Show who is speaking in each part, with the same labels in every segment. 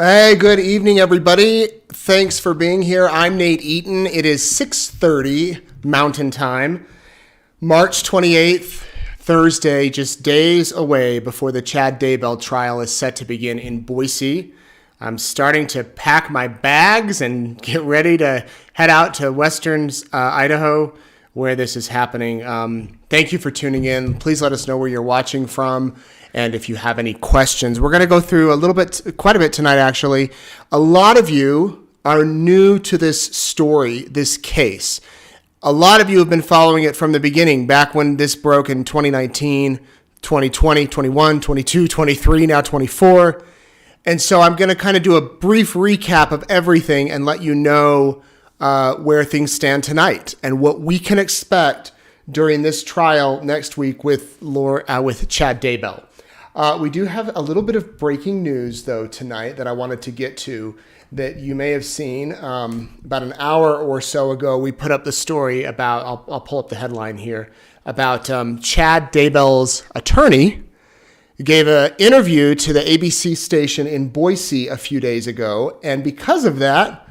Speaker 1: Hey, good evening, everybody. Thanks for being here. I'm Nate Eaton. It is 6:30 Mountain Time, March 28th, Thursday, just days away before the Chad Daybell trial is set to begin in Boise. I'm starting to pack my bags and get ready to head out to Western Idaho, where this is happening. Thank you for tuning in. Please let us know where you're watching from. And if you have any questions, we're going to go through quite a bit tonight, actually. A lot of you are new to this story, this case. A lot of you have been following it from the beginning, back when this broke in 2019, 2020, 21, 22, 23, now 24. And so I'm going to kind of do a brief recap of everything and let you know where things stand tonight and what we can expect during this trial next week with Chad Daybell. We do have a little bit of breaking news, though, tonight that I wanted to get to that you may have seen. About an hour or so ago, we put up the story about, I'll pull up the headline here, about Chad Daybell's attorney gave an interview to the ABC station in Boise a few days ago. And because of that,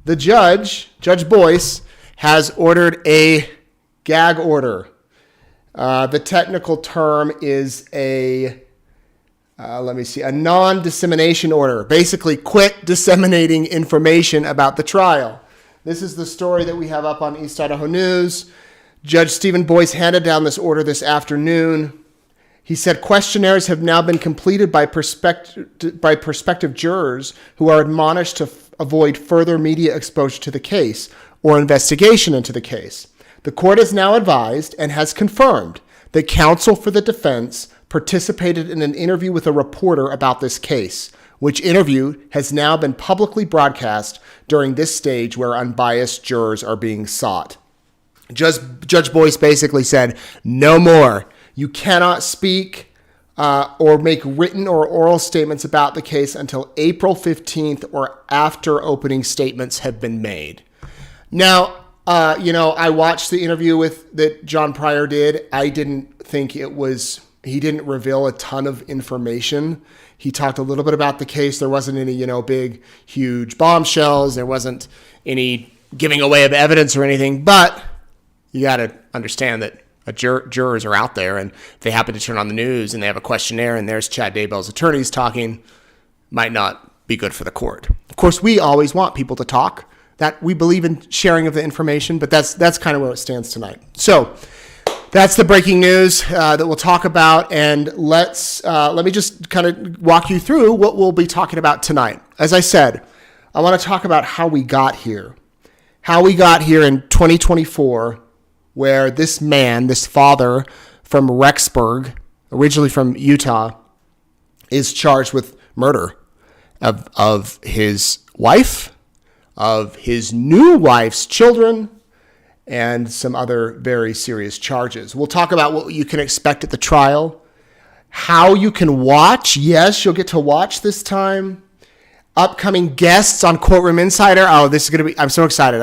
Speaker 1: the Judge Boyce, has ordered a gag order. The technical term is a non-dissemination order. Basically, quit disseminating information about the trial. This is the story that we have up on East Idaho News. Judge Stephen Boyce handed down this order this afternoon. He said questionnaires have now been completed by prospective jurors who are admonished to avoid further media exposure to the case or investigation into the case. The court is now advised and has confirmed that counsel for the defense participated in an interview with a reporter about this case, which interview has now been publicly broadcast during this stage where unbiased jurors are being sought. Judge Boyce basically said, no more. You cannot speak or make written or oral statements about the case until April 15th or after opening statements have been made. Now, I watched the interview that John Pryor did. I didn't think he didn't reveal a ton of information. He talked a little bit about the case. There wasn't any, big, huge bombshells. There wasn't any giving away of evidence or anything. But you got to understand that jurors are out there, and if they happen to turn on the news and they have a questionnaire and there's Chad Daybell's attorneys talking, might not be good for the court. Of course, we always want people to talk. That we believe in sharing of the information, but that's kind of where it stands tonight. So that's the breaking news that we'll talk about, and let me just kind of walk you through what we'll be talking about tonight. As I said, I want to talk about how we got here in 2024, where this man, this father from Rexburg, originally from Utah, is charged with murder of his wife, of his new wife's children, and some other very serious charges. We'll talk about what you can expect at the trial, how you can watch. Yes, you'll get to watch this time. Upcoming guests on Courtroom Insider. Oh, this is going to be, I'm so excited.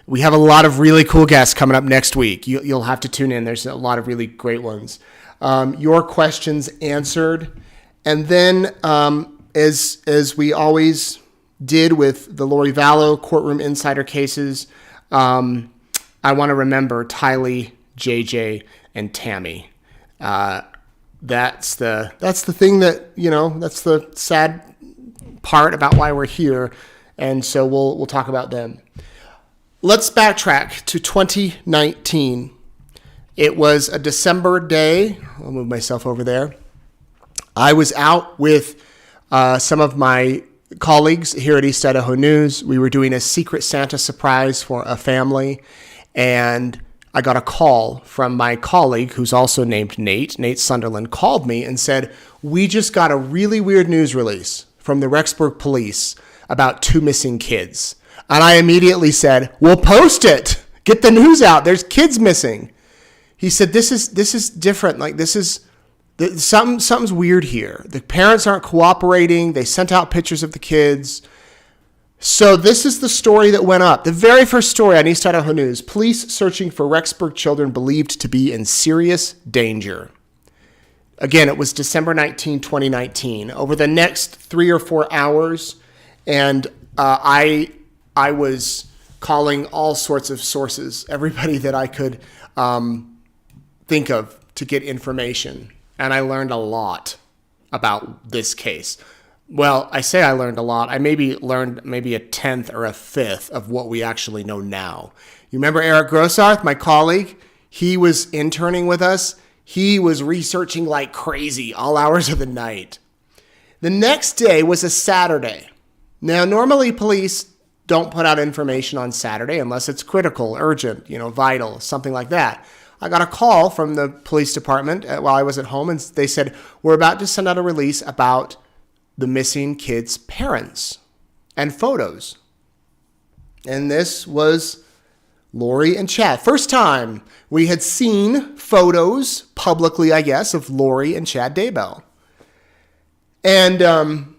Speaker 1: We have a lot of really cool guests coming up next week. You'll have to tune in. There's a lot of really great ones. Your questions answered. And then, as we always did with the Lori Vallow Courtroom Insider cases, I want to remember Tylee, JJ, and Tammy. That's the thing that, that's the sad part about why we're here. And so we'll talk about them. Let's backtrack to 2019. It was a December day. I'll move myself over there. I was out with some of my colleagues here at East Idaho News. We were doing a Secret Santa surprise for a family, and I got a call from my colleague, who's also named Nate Sunderland, called me and said, we just got a really weird news release from the Rexburg police about 2 missing kids. And I immediately said, well, post it. Get the news out. There's kids missing. He said, this is different. Like, something's weird here. The parents aren't cooperating. They sent out pictures of the kids. So this is the story that went up. The very first story on East Idaho News: police searching for Rexburg children believed to be in serious danger. Again, it was December 19, 2019. Over the next 3 or 4 hours, and I was calling all sorts of sources, everybody that I could think of to get information. And I learned a lot about this case. Well, I say I learned a lot. I learned maybe a tenth or a fifth of what we actually know now. You remember Eric Grossarth, my colleague? He was interning with us. He was researching like crazy all hours of the night. The next day was a Saturday. Now, normally police don't put out information on Saturday unless it's critical, urgent, vital, something like that. I got a call from the police department while I was at home, and they said, we're about to send out a release about the missing kids' parents and photos. And this was Lori and Chad. First time we had seen photos publicly, I guess, of Lori and Chad Daybell. And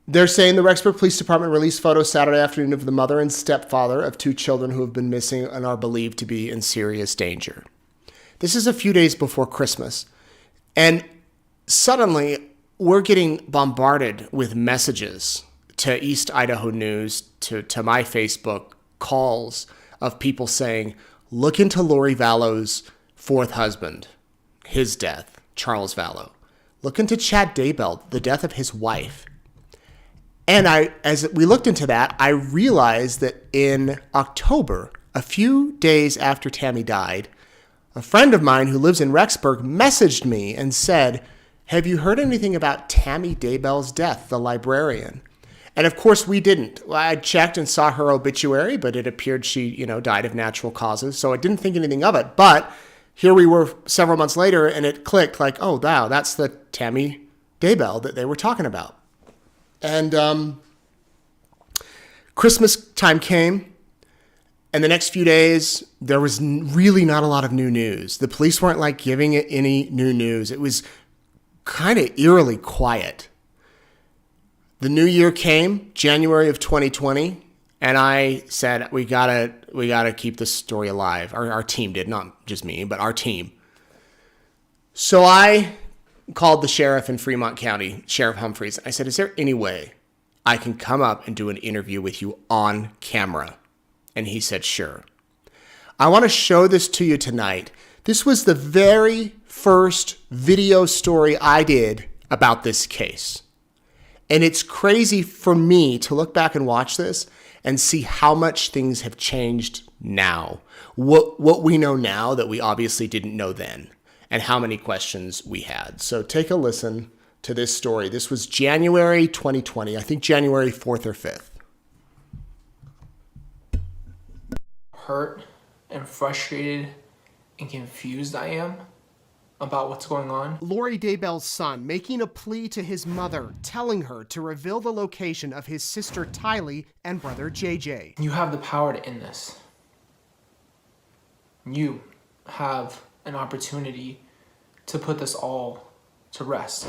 Speaker 1: they're saying the Rexburg Police Department released photos Saturday afternoon of the mother and stepfather of 2 children who have been missing and are believed to be in serious danger. This is a few days before Christmas. And suddenly, we're getting bombarded with messages to East Idaho News, to my Facebook, calls of people saying, look into Lori Vallow's 4th husband, his death, Charles Vallow. Look into Chad Daybell, the death of his wife. And as we looked into that, I realized that in October, a few days after Tammy died, a friend of mine who lives in Rexburg messaged me and said, have you heard anything about Tammy Daybell's death, the librarian? And of course we didn't. I checked and saw her obituary, but it appeared she, died of natural causes. So I didn't think anything of it. But here we were several months later and it clicked like, oh, wow, that's the Tammy Daybell that they were talking about. And Christmas time came. And the next few days, there was really not a lot of new news. The police weren't giving it any new news. It was kind of eerily quiet. The new year came, January of 2020, and I said, we gotta keep this story alive. Our team did, not just me, but our team. So I called the sheriff in Fremont County, Sheriff Humphreys. I said, is there any way I can come up and do an interview with you on camera? And he said, sure. I want to show this to you tonight. This was the very first video story I did about this case. And it's crazy for me to look back and watch this and see how much things have changed now. What we know now that we obviously didn't know then, and how many questions we had. So take a listen to this story. This was January 2020, I think January 4th or 5th.
Speaker 2: Hurt and frustrated and confused I am about what's going on.
Speaker 1: Lori Daybell's son making a plea to his mother, telling her to reveal the location of his sister Tylee and brother JJ.
Speaker 2: You have the power to end this. You have an opportunity to put this all to rest.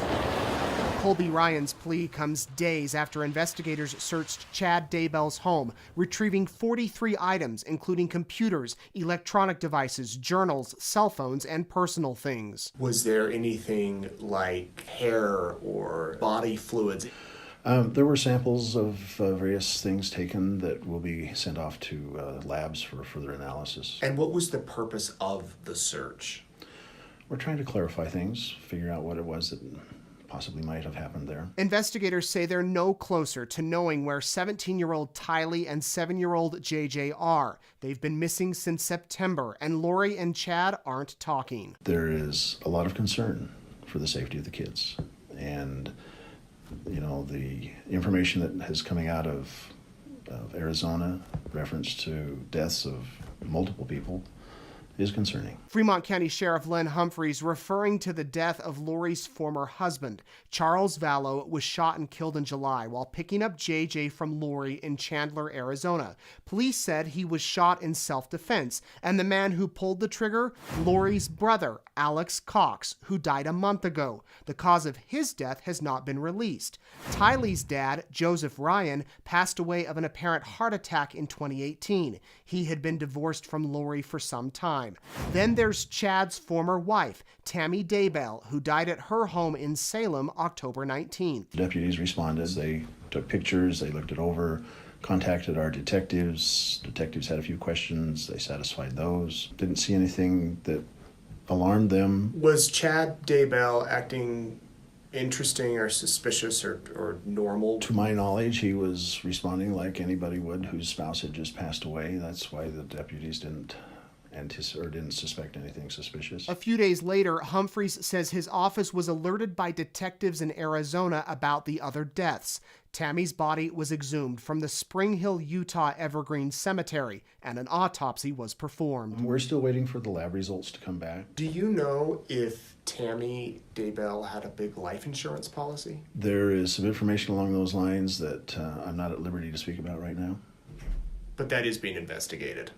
Speaker 1: Colby Ryan's plea comes days after investigators searched Chad Daybell's home, retrieving 43 items, including computers, electronic devices, journals, cell phones, and personal things. Was there anything like hair or body fluids?
Speaker 3: There were samples of various things taken that will be sent off to labs for further analysis.
Speaker 1: And what was the purpose of the search?
Speaker 3: We're trying to clarify things, figure out what it was that possibly might have happened there.
Speaker 1: Investigators say they're no closer to knowing where 17-year-old Tylee and 7-year-old JJ are. They've been missing since September, and Lori and Chad aren't talking.
Speaker 3: There is a lot of concern for the safety of the kids. And, the information that is coming out of Arizona, reference to deaths of multiple people, is concerning.
Speaker 1: Fremont County Sheriff Len Humphreys referring to the death of Lori's former husband. Charles Vallow was shot and killed in July while picking up JJ from Lori in Chandler, Arizona. Police said he was shot in self-defense, and the man who pulled the trigger, Lori's brother, Alex Cox, who died a month ago. The cause of his death has not been released. Tylee's dad, Joseph Ryan, passed away of an apparent heart attack in 2018. He had been divorced from Lori for some time. time. Then there's Chad's former wife, Tammy Daybell, who died at her home in Salem October 19th.
Speaker 3: Deputies responded. They took pictures, they looked it over, contacted our detectives. Detectives had a few questions. They satisfied those. Didn't see anything that alarmed them.
Speaker 1: Was Chad Daybell acting interesting or suspicious or normal?
Speaker 3: To my knowledge, he was responding like anybody would whose spouse had just passed away. That's why the deputies didn't suspect anything suspicious.
Speaker 1: A few days later, Humphreys says his office was alerted by detectives in Arizona about the other deaths. Tammy's body was exhumed from the Spring Hill, Utah Evergreen Cemetery, and an autopsy was performed.
Speaker 3: We're still waiting for the lab results to come back.
Speaker 1: Do you know if Tammy Daybell had a big life insurance policy?
Speaker 3: There is some information along those lines that I'm not at liberty to speak about right now.
Speaker 1: But that is being investigated.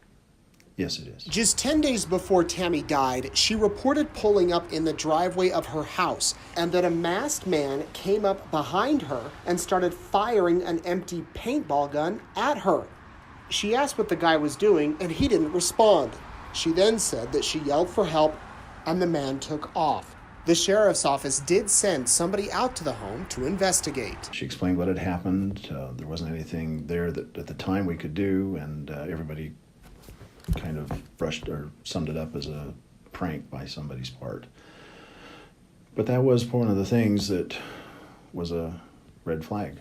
Speaker 3: Yes, it is.
Speaker 1: Just 10 days before Tammy died, she reported pulling up in the driveway of her house and that a masked man came up behind her and started firing an empty paintball gun at her. She asked what the guy was doing and he didn't respond. She then said that she yelled for help and the man took off. The sheriff's office did send somebody out to the home to investigate.
Speaker 3: She explained what had happened. There wasn't anything there that at the time we could do, and everybody kind of brushed or summed it up as a prank by somebody's part. But that was one of the things that was a red flag.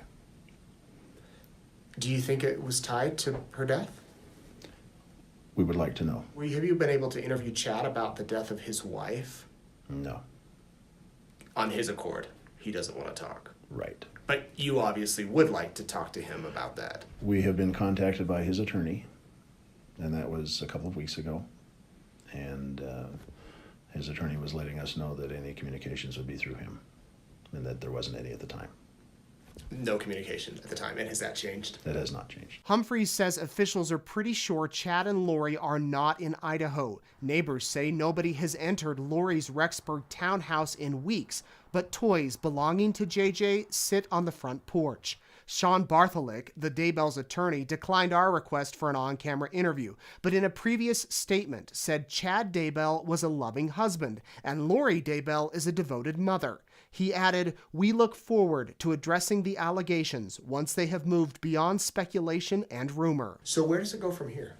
Speaker 1: Do you think it was tied to her death?
Speaker 3: We would like to know.
Speaker 1: Have you been able to interview Chad about the death of his wife?
Speaker 3: No.
Speaker 1: On his accord, he doesn't want to talk.
Speaker 3: Right.
Speaker 1: But you obviously would like to talk to him about that.
Speaker 3: We have been contacted by his attorney, and that was a couple of weeks ago. And his attorney was letting us know that any communications would be through him, and that there wasn't any at the time.
Speaker 1: No communication at the time, and has that changed?
Speaker 3: That has not changed.
Speaker 1: Humphreys says officials are pretty sure Chad and Lori are not in Idaho. Neighbors say nobody has entered Lori's Rexburg townhouse in weeks, but toys belonging to JJ sit on the front porch. Sean Bartholick, the Daybell's attorney, declined our request for an on-camera interview, but in a previous statement said Chad Daybell was a loving husband and Lori Daybell is a devoted mother. He added, "We look forward to addressing the allegations once they have moved beyond speculation and rumor." So where does it go from here?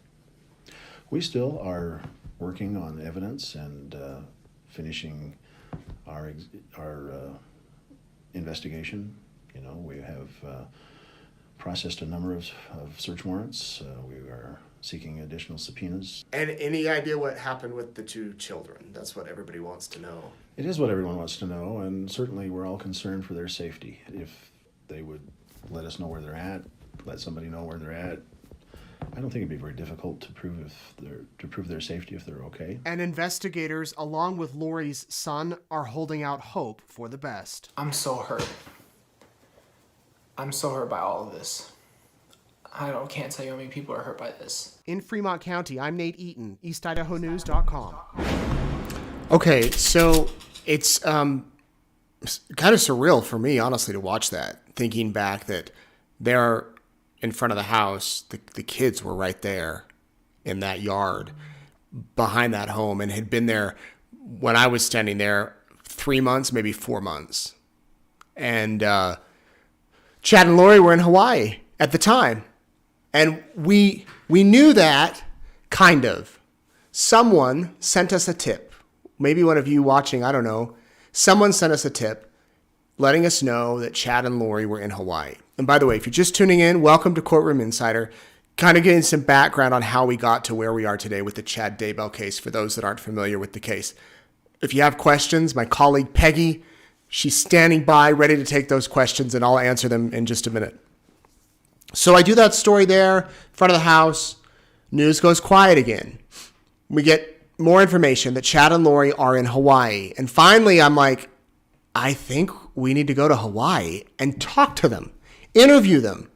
Speaker 3: We still are working on evidence and finishing our investigation. You know, we have processed a number of search warrants. We are seeking additional subpoenas.
Speaker 1: And any idea what happened with the two children? That's what everybody wants to know.
Speaker 3: It is what everyone wants to know, and certainly we're all concerned for their safety. If they would let us know where they're at, let somebody know where they're at, I don't think it'd be very difficult to prove their safety if they're okay. And investigators, along with Lori's son, are holding out hope for the best.
Speaker 2: I'm so hurt. I'm so hurt by all of this. Can't tell you how many people are hurt by this.
Speaker 1: In Fremont County, I'm Nate Eaton, EastIdahoNews.com. Okay, so it's kind of surreal for me, honestly, to watch that. Thinking back that they're in front of the house, the kids were right there in that yard behind that home and had been there when I was standing there 3 months, maybe 4 months. And Chad and Lori were in Hawaii at the time. And we knew that, kind of. Someone sent us a tip. Maybe one of you watching, I don't know. Someone sent us a tip letting us know that Chad and Lori were in Hawaii. And by the way, if you're just tuning in, welcome to Courtroom Insider. Kind of getting some background on how we got to where we are today with the Chad Daybell case for those that aren't familiar with the case. If you have questions, my colleague Peggy, she's standing by ready to take those questions, and I'll answer them in just a minute. So I do that story there in front of the house. News goes quiet again. We get more information that Chad and Lori are in Hawaii. And finally, I'm like, I think we need to go to Hawaii and talk to them, interview them,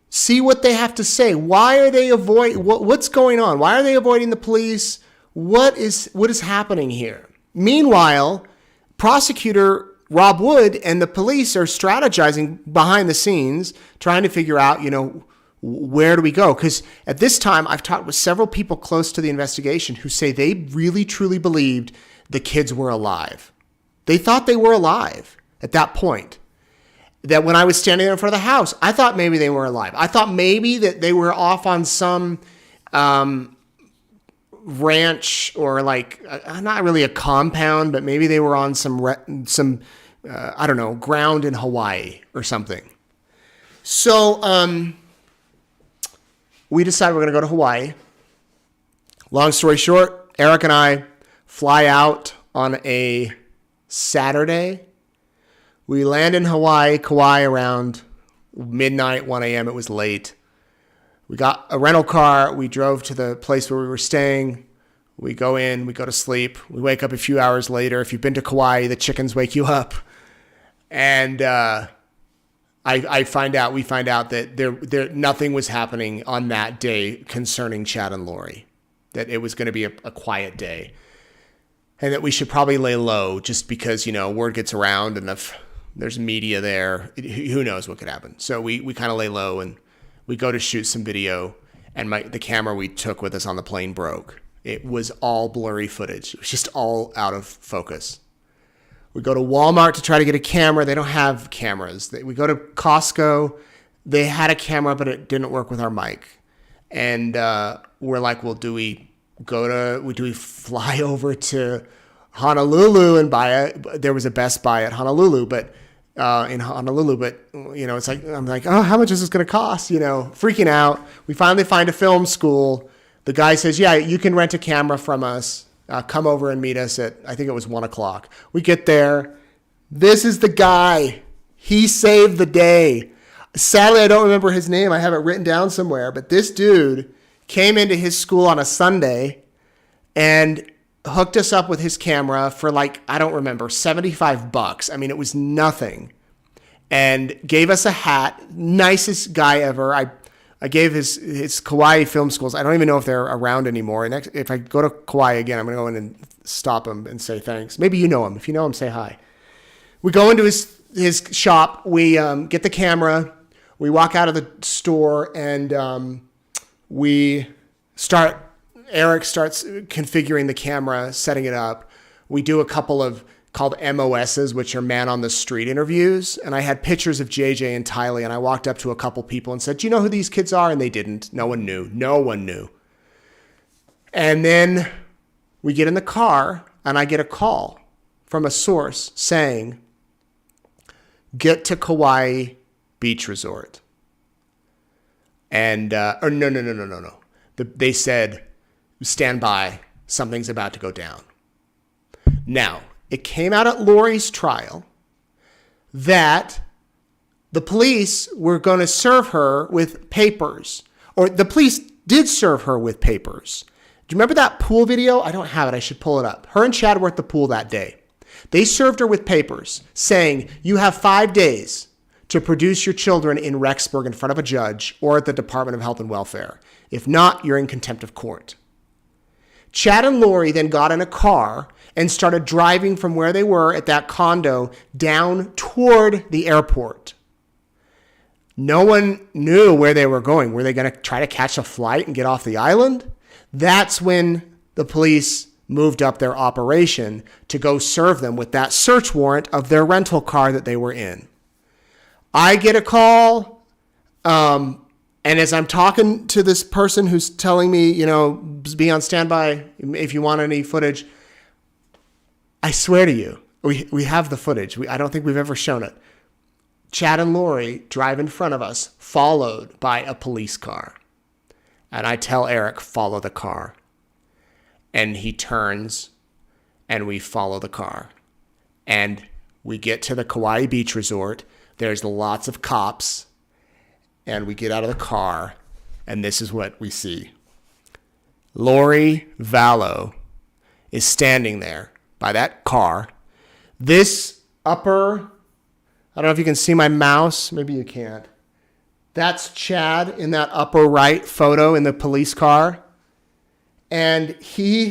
Speaker 1: see what they have to say. Why are they what's going on? Why are they avoiding the police? What is happening here? Meanwhile, prosecutor Rob Wood and the police are strategizing behind the scenes, trying to figure out, Where do we go? Because at this time, I've talked with several people close to the investigation who say they really, truly believed the kids were alive. They thought they were alive at that point. That when I was standing there in front of the house, I thought maybe they were alive. I thought maybe that they were off on some ranch or like, not really a compound, but maybe they were on some I don't know, ground in Hawaii or something. So we decided we're going to go to Hawaii. Long story short, Eric and I fly out on a Saturday. We land in Hawaii, Kauai around midnight, 1 a.m. It was late. We got a rental car. We drove to the place where we were staying. We go in, we go to sleep. We wake up a few hours later. If you've been to Kauai, the chickens wake you up. And we find out that there nothing was happening on that day concerning Chad and Lori. That it was going to be a quiet day. And that we should probably lay low just because, word gets around and if there's media there, who knows what could happen. So we kind of lay low and we go to shoot some video and the camera we took with us on the plane broke. It was all blurry footage. It was just all out of focus. We go to Walmart to try to get a camera. They don't have cameras. We go to Costco. They had a camera, but it didn't work with our mic. And we're like, well, do we fly over to Honolulu and buy it? There was a Best Buy at Honolulu, but it's like, I'm like, oh, how much is this going to cost? Freaking out. We finally find a film school. The guy says, yeah, you can rent a camera from us. Come over and meet us at, I think it was 1:00. We get there. This is the guy. He saved the day. Sadly, I don't remember his name. I have it written down somewhere, but this dude came into his school on a Sunday and hooked us up with his camera for I don't remember, $75. I mean, it was nothing. And gave us a hat. Nicest guy ever. I gave his Kauai film schools. I don't even know if they're around anymore. And if I go to Kauai again, I'm going to go in and stop him and say thanks. Maybe you know him. If you know him, say hi. We go into his shop. We get the camera. We walk out of the store and Eric starts configuring the camera, setting it up. We do a couple of called MOSs, which are man on the street interviews. And I had pictures of JJ and Tylee, and I walked up to a couple people and said, do you know who these kids are? And they didn't. No one knew. And then we get in the car and I get a call from a source saying, get to Kauai Beach Resort. And, no. They said, stand by, something's about to go down. Now, it came out at Lori's trial that the police were going to serve her with papers, or the police did serve her with papers. Do you remember that pool video? I don't have it. I should pull it up. Her and Chad were at the pool that day. They served her with papers saying, you have 5 days to produce your children in Rexburg in front of a judge or at the Department of Health and Welfare. If not, you're in contempt of court. Chad and Lori then got in a car and started driving from where they were at that condo down toward the airport. No one knew where they were going. Were they going to try to catch a flight and get off the island? That's when the police moved up their operation to go serve them with that search warrant of their rental car that they were in. I get a call, and as I'm talking to this person who's telling me, be on standby if you want any footage, I swear to you, we have the footage. I don't think we've ever shown it. Chad and Lori drive in front of us, followed by a police car. And I tell Eric, follow the car. And he turns, and we follow the car. And we get to the Kauai Beach Resort. There's lots of cops. And we get out of the car, and this is what we see. Lori Vallow is standing there by that car. This upper, I don't know if you can see my mouse. Maybe you can't. That's Chad in that upper right photo in the police car. And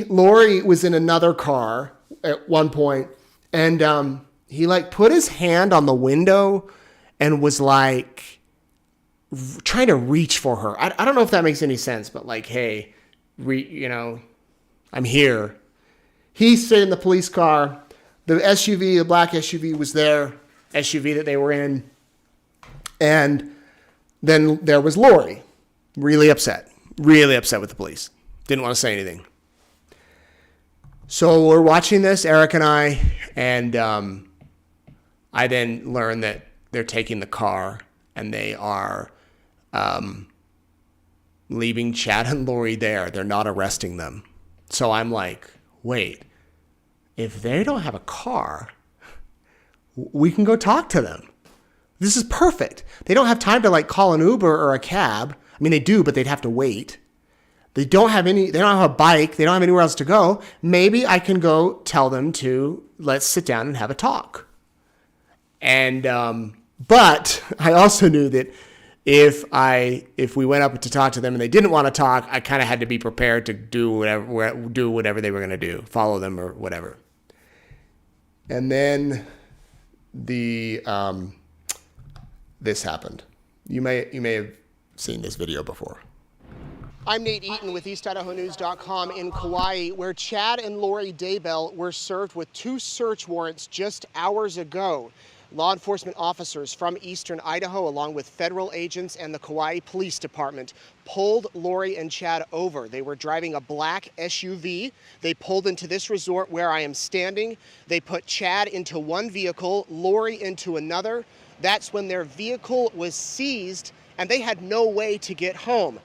Speaker 1: Lori was in another car at one point. And he put his hand on the window and was like, trying to reach for her. I don't know if that makes any sense, but like, hey, I'm here. He stayed in the police car. The SUV, the black SUV was there, SUV that they were in. And then there was Lori, really upset with the police. Didn't want to say anything. So we're watching this, Eric and I then learn that they're taking the car and they are leaving Chad and Lori there. They're not arresting them. So I'm like, wait, if they don't have a car, we can go talk to them. This is perfect. They don't have time to like call an Uber or a cab. I mean, they do, but they'd have to wait. They don't have a bike. They don't have anywhere else to go. Maybe I can go tell them to let's sit down and have a talk. And, but I also knew that if we went up to talk to them and they didn't want to talk, I kind of had to be prepared to do whatever they were going to do, follow them or whatever. And then this happened. You may have seen this video before. I'm Nate Eaton with EastIdahoNews.com in Kauai, where Chad and Lori Daybell were served with 2 search warrants just hours ago. Law enforcement officers from eastern Idaho, along with federal agents and the Kauai Police Department, pulled Lori and Chad over. They were driving a black SUV. They pulled into this resort where I am standing. They put Chad into one vehicle, Lori into another. That's when their vehicle was seized and they had no way to get home.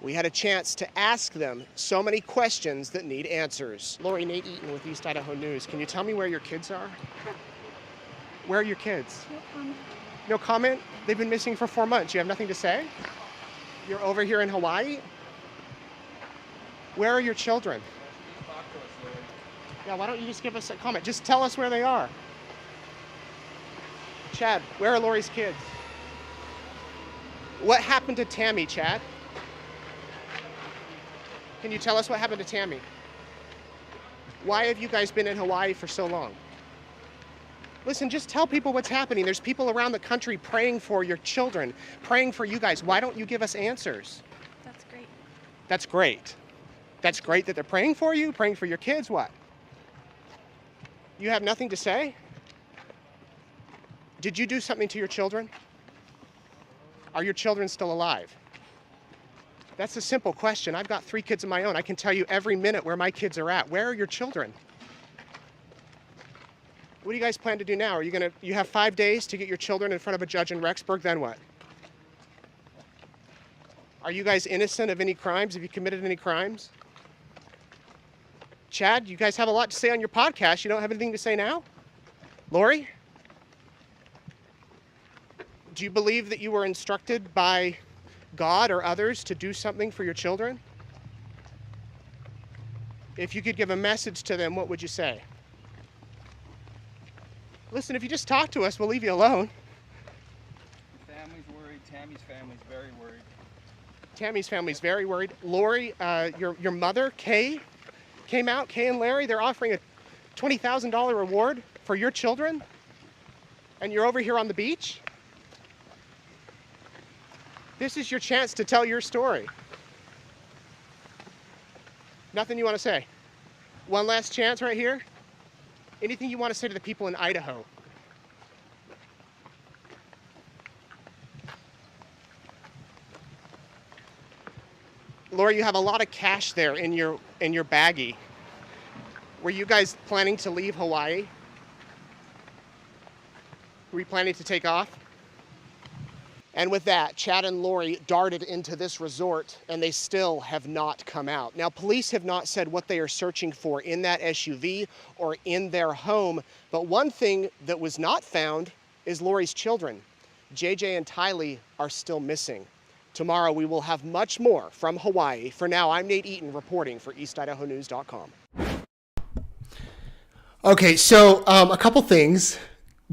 Speaker 1: We had a chance to ask them so many questions that need answers. Lori, Nate Eaton with East Idaho News. Can you tell me where your kids are? Where are your kids?
Speaker 4: No comment.
Speaker 1: No comment? They've been missing for 4 months. You have nothing to say? You're over here in Hawaii? Where are your children? Yeah, why don't you just give us a comment? Just tell us where they are. Chad, where are Lori's kids? What happened to Tammy, Chad? Can you tell us what happened to Tammy? Why have you guys been in Hawaii for so long? Listen, just tell people what's happening. There's people around the country praying for your children, praying for you guys. Why don't you give us answers?
Speaker 4: That's great.
Speaker 1: That's great. That's great that they're praying for you, praying for your kids. What? You have nothing to say? Did you do something to your children? Are your children still alive? That's a simple question. I've got 3 kids of my own. I can tell you every minute where my kids are at. Where are your children? What do you guys plan to do now? You have 5 days to get your children in front of a judge in Rexburg, then what? Are you guys innocent of any crimes? Have you committed any crimes? Chad, you guys have a lot to say on your podcast. You don't have anything to say now? Lori? Do you believe that you were instructed by God or others to do something for your children? If you could give a message to them, what would you say? Listen, if you just talk to us, we'll leave you alone.
Speaker 5: The family's worried. Tammy's family's very worried.
Speaker 1: Tammy's family's very worried. Lori, your mother, Kay, came out. Kay and Larry, they're offering a $20,000 reward for your children. And you're over here on the beach? This is your chance to tell your story. Nothing you want to say? One last chance right here? Anything you want to say to the people in Idaho? Lori, you have a lot of cash there in your baggie. Were you guys planning to leave Hawaii? Were you planning to take off? And with that, Chad and Lori darted into this resort, and they still have not come out. Now, police have not said what they are searching for in that SUV or in their home, but one thing that was not found is Lori's children. JJ and Tylee are still missing. Tomorrow, we will have much more from Hawaii. For now, I'm Nate Eaton reporting for EastIdahoNews.com. Okay, so a couple things.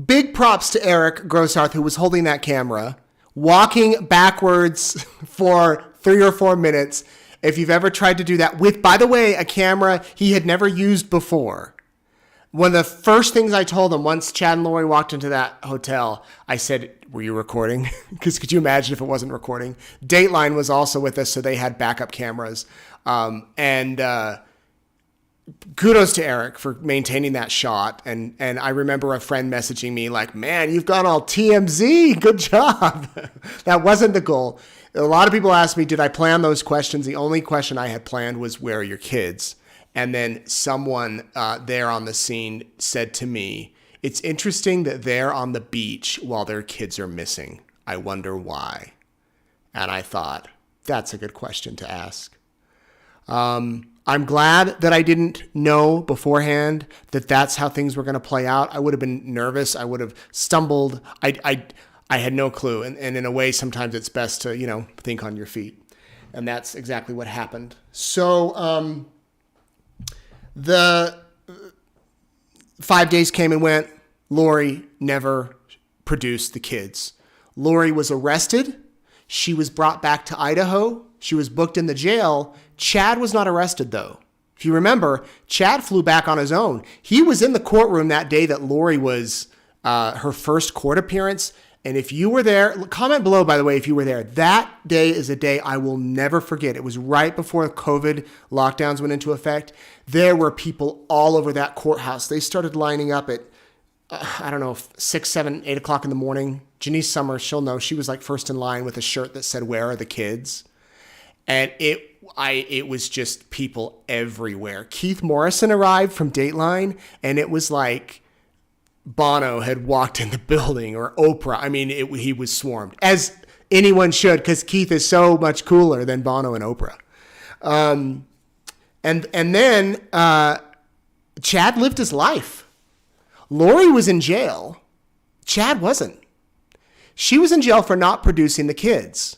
Speaker 1: Big props to Eric Grossarth, who was holding that camera, walking backwards for 3 or 4 minutes. If you've ever tried to do that with, by the way, a camera he had never used before. one of the first things I told them once Chad and Lori walked into that hotel, I said, were you recording? Because could you imagine if it wasn't recording? Dateline was also with us, so they had backup cameras. Kudos to Eric for maintaining that shot. And I remember a friend messaging me like, man, you've gone all TMZ. Good job. That wasn't the goal. A lot of people asked me, did I plan those questions? The only question I had planned was, where are your kids? And then someone there on the scene said to me, it's interesting that they're on the beach while their kids are missing. I wonder why. And I thought, that's a good question to ask. I'm glad that I didn't know beforehand that that's how things were going to play out. I would have been nervous. I would have stumbled. I had no clue. And in a way, sometimes it's best to, think on your feet. And that's exactly what happened. So the 5 days came and went. Lori never produced the kids. Lori was arrested. She was brought back to Idaho. She was booked in the jail. Chad was not arrested, though. If you remember, Chad flew back on his own. He was in the courtroom that day that Lori was her first court appearance. And if you were there, comment below, by the way, if you were there. That day is a day I will never forget. It was right before COVID lockdowns went into effect. There were people all over that courthouse. They started lining up at, 6, 7, 8 o'clock in the morning. Janice Summers, she'll know, she was like first in line with a shirt that said, "Where are the kids?" And it was just people everywhere. Keith Morrison arrived from Dateline, and it was like Bono had walked in the building, or Oprah. I mean, he was swarmed, as anyone should, because Keith is so much cooler than Bono and Oprah. And then Chad lived his life. Lori was in jail. Chad wasn't. She was in jail for not producing the kids.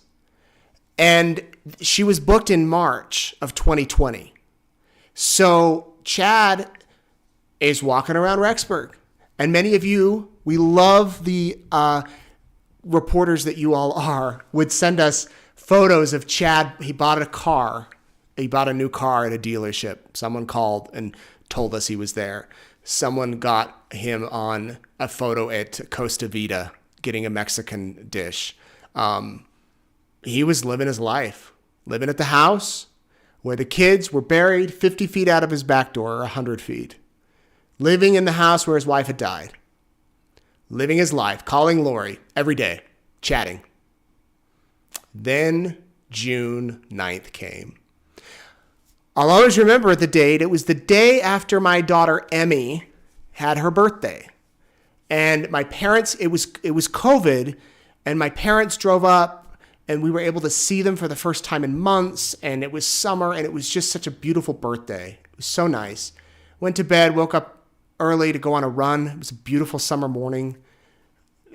Speaker 1: And she was booked in March of 2020. So Chad is walking around Rexburg. And many of you, we love the reporters that you all are, would send us photos of Chad. He bought a car. He bought a new car at a dealership. Someone called and told us he was there. Someone got him on a photo at Costa Vida getting a Mexican dish. He was living his life, living at the house where the kids were buried 50 feet out of his back door, or 100 feet. Living in the house where his wife had died. Living his life, calling Lori every day, chatting. Then June 9th came. I'll always remember the date. It was the day after my daughter Emmy had her birthday. And my parents, it was COVID, and my parents drove up, and we were able to see them for the first time in months, and it was summer, and it was just such a beautiful birthday. It was so nice. Went to bed, woke up early to go on a run. It was a beautiful summer morning,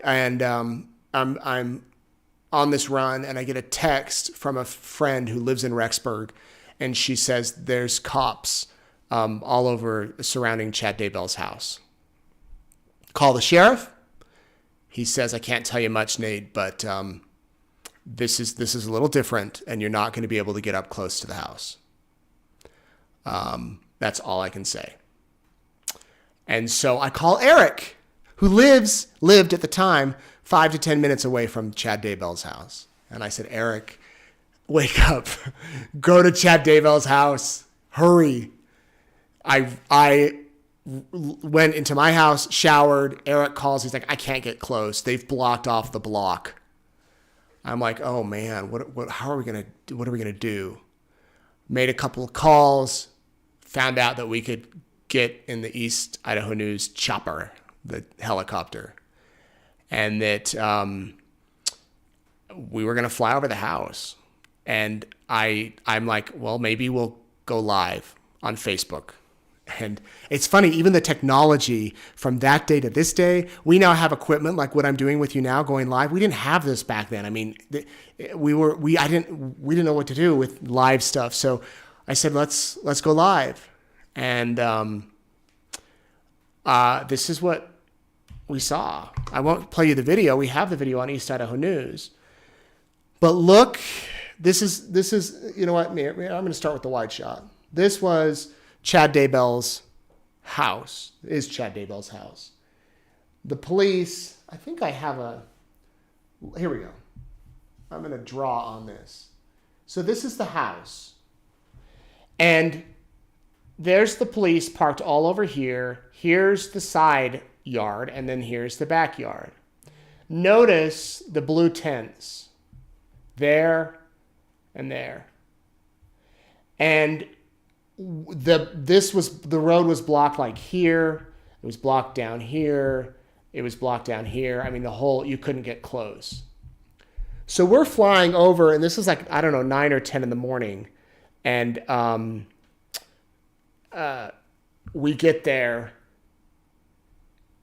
Speaker 1: and I'm on this run, and I get a text from a friend who lives in Rexburg, and she says there's cops all over surrounding Chad Daybell's house. Call the sheriff. He says, I can't tell you much, Nate, but this is a little different, and you're not going to be able to get up close to the house. That's all I can say. And so I call Eric, who lived at the time 5 to 10 minutes away from Chad Daybell's house. And I said, Eric, wake up. Go to Chad Daybell's house. Hurry. I went into my house, showered. Eric calls. He's like, I can't get close. They've blocked off the block. I'm like, oh man, what are we going to do? Made a couple of calls, found out that we could get in the East Idaho News chopper, the helicopter, and that we were going to fly over the house. And I'm like, well, maybe we'll go live on Facebook. And it's funny, even the technology from that day to this day, we now have equipment like what I'm doing with you now, going live. We didn't have this back then. I mean, we didn't know what to do with live stuff. So I said, let's go live. And this is what we saw. I won't play you the video. We have the video on East Idaho News. But look, this is you know what? I'm going to start with the wide shot. This was Chad Daybell's house. It is Chad Daybell's house. The police, I think I have here we go. I'm going to draw on this. So this is the house. And there's the police parked all over here. Here's the side yard, and then here's the backyard. Notice the blue tents there and there. And the road was blocked like here. It was blocked down here. It was blocked down here. I mean, you couldn't get close. So we're flying over, and this is like, I don't know, 9 or 10 in the morning. And we get there.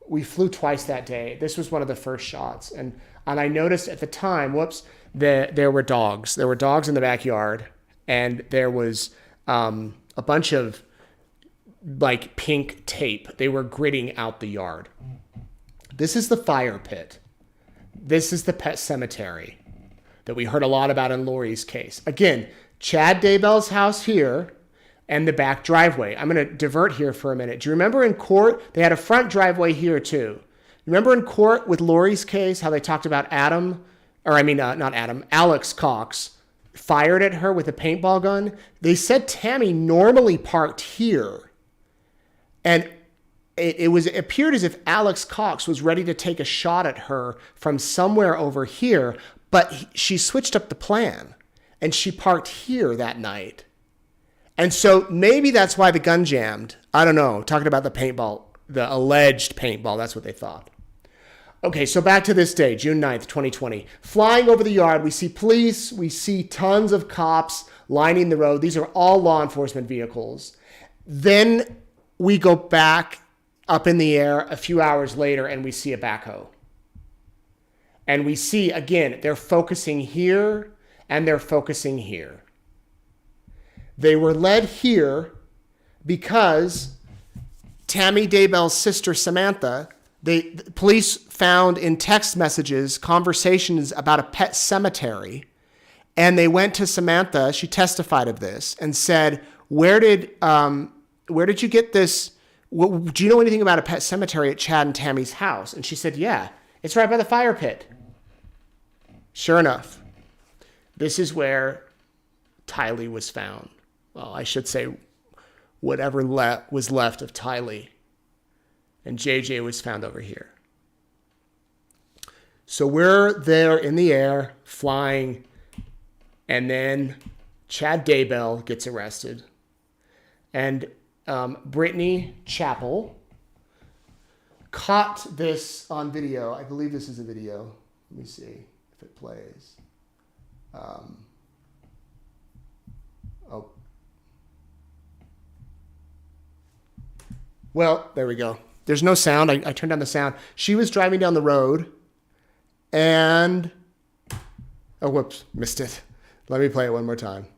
Speaker 1: We flew twice that day. This was one of the first shots. And I noticed at the time, there were dogs. There were dogs in the backyard. And there was a bunch of like pink tape. They were gridding out the yard. This is the fire pit. This is the pet cemetery that we heard a lot about in Lori's case. Again, Chad Daybell's house here and the back driveway. I'm going to divert here for a minute. Do you remember in court, they had a front driveway here too? Remember in court with Lori's case, how they talked about Alex Cox fired at her with a paintball gun? They said Tammy normally parked here. And it appeared as if Alex Cox was ready to take a shot at her from somewhere over here, but she switched up the plan and she parked here that night. And so maybe that's why the gun jammed. I don't know. Talking about the paintball, the alleged paintball, that's what they thought. Okay, so back to this day, June 9th, 2020. Flying over the yard, we see police, we see tons of cops lining the road. These are all law enforcement vehicles. Then we go back up in the air a few hours later and we see a backhoe. And we see, again, they're focusing here and they're focusing here. They were led here because Tammy Daybell's sister, Samantha, the police found in text messages conversations about a pet cemetery. And they went to Samantha, she testified of this, and said, where did you get this? Do you know anything about a pet cemetery at Chad and Tammy's house? And she said, yeah, it's right by the fire pit. Sure enough, this is where Tylee was found. Well, I should say whatever was left of Tylee. And JJ was found over here. So we're there in the air, flying, and then Chad Daybell gets arrested. And Brittany Chappell caught this on video. I believe this is a video. Let me see if it plays. Well, there we go. There's no sound. I turned down the sound. She was driving down the road and... Oh, whoops. Missed it. Let me play it one more time.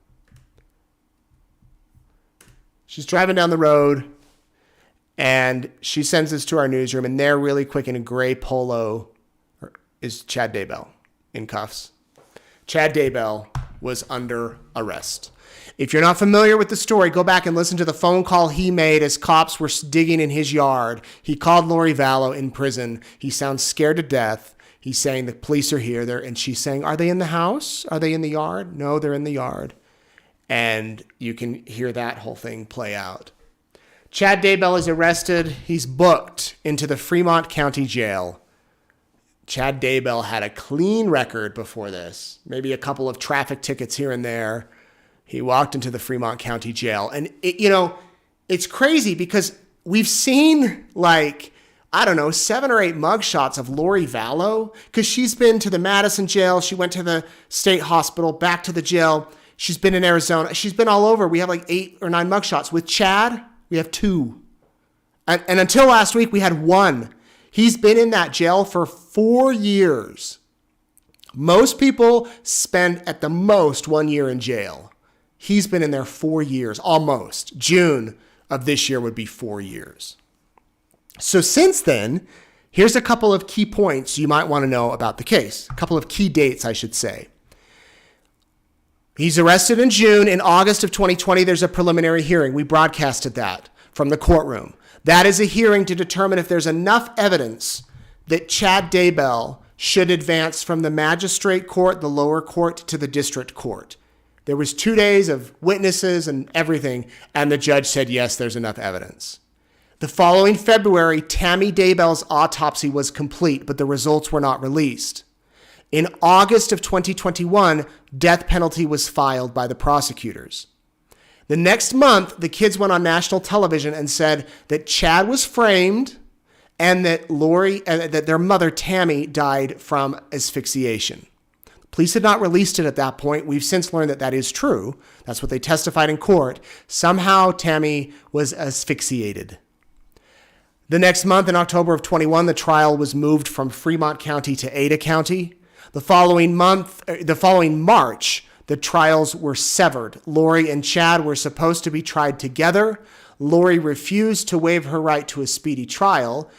Speaker 1: She's driving down the road and she sends this to our newsroom, and there really quick in a gray polo is Chad Daybell in cuffs. Chad Daybell was under arrest. If you're not familiar with the story, go back and listen to the phone call he made as cops were digging in his yard. He called Lori Vallow in prison. He sounds scared to death. He's saying the police are here. And she's saying, are they in the house? Are they in the yard? No, they're in the yard. And you can hear that whole thing play out. Chad Daybell is arrested. He's booked into the Fremont County Jail. Chad Daybell had a clean record before this, maybe a couple of traffic tickets here and there. He walked into the Fremont County Jail. And, it's crazy because we've seen 7 or 8 mugshots of Lori Vallow because she's been to the Madison jail. She went to the state hospital, back to the jail. She's been in Arizona. She's been all over. We have 8 or 9 mugshots. With Chad, we have 2. And until last week, we had 1. He's been in that jail for 4 years. Most people spend at the most 1 year in jail. He's been in there 4 years, almost. June of this year would be 4 years. So since then, here's a couple of key points you might want to know about the case. A couple of key dates, I should say. He's arrested in June. In August of 2020, there's a preliminary hearing. We broadcasted that from the courtroom. That is a hearing to determine if there's enough evidence that Chad Daybell should advance from the magistrate court, the lower court, to the district court. There was 2 days of witnesses and everything, and the judge said, yes, there's enough evidence. The following February, Tammy Daybell's autopsy was complete, but the results were not released. In August of 2021, death penalty was filed by the prosecutors. The next month, the kids went on national television and said that Chad was framed and that that their mother, Tammy, died from asphyxiation. The police had not released it at that point. We've since learned that that is true. That's what they testified in court. Somehow, Tammy was asphyxiated. The next month, in October of 21, the trial was moved from Fremont County to Ada County. The following March, the trials were severed. Lori and Chad were supposed to be tried together. Lori refused to waive her right to a speedy trial.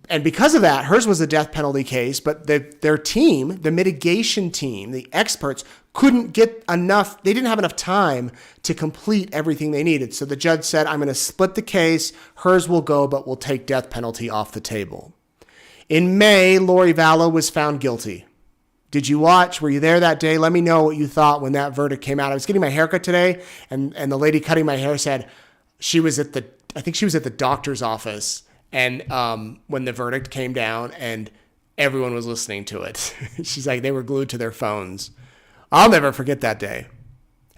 Speaker 1: And because of that, hers was a death penalty case, but their team, the mitigation team, the experts, couldn't get enough. They didn't have enough time to complete everything they needed. So the judge said, I'm going to split the case. Hers will go, but we'll take death penalty off the table. In May, Lori Vallow was found guilty. Did you watch? Were you there that day? Let me know what you thought when that verdict came out. I was getting my haircut today, and the lady cutting my hair said she was at the doctor's office, and when the verdict came down, and everyone was listening to it. She's like, they were glued to their phones. I'll never forget that day,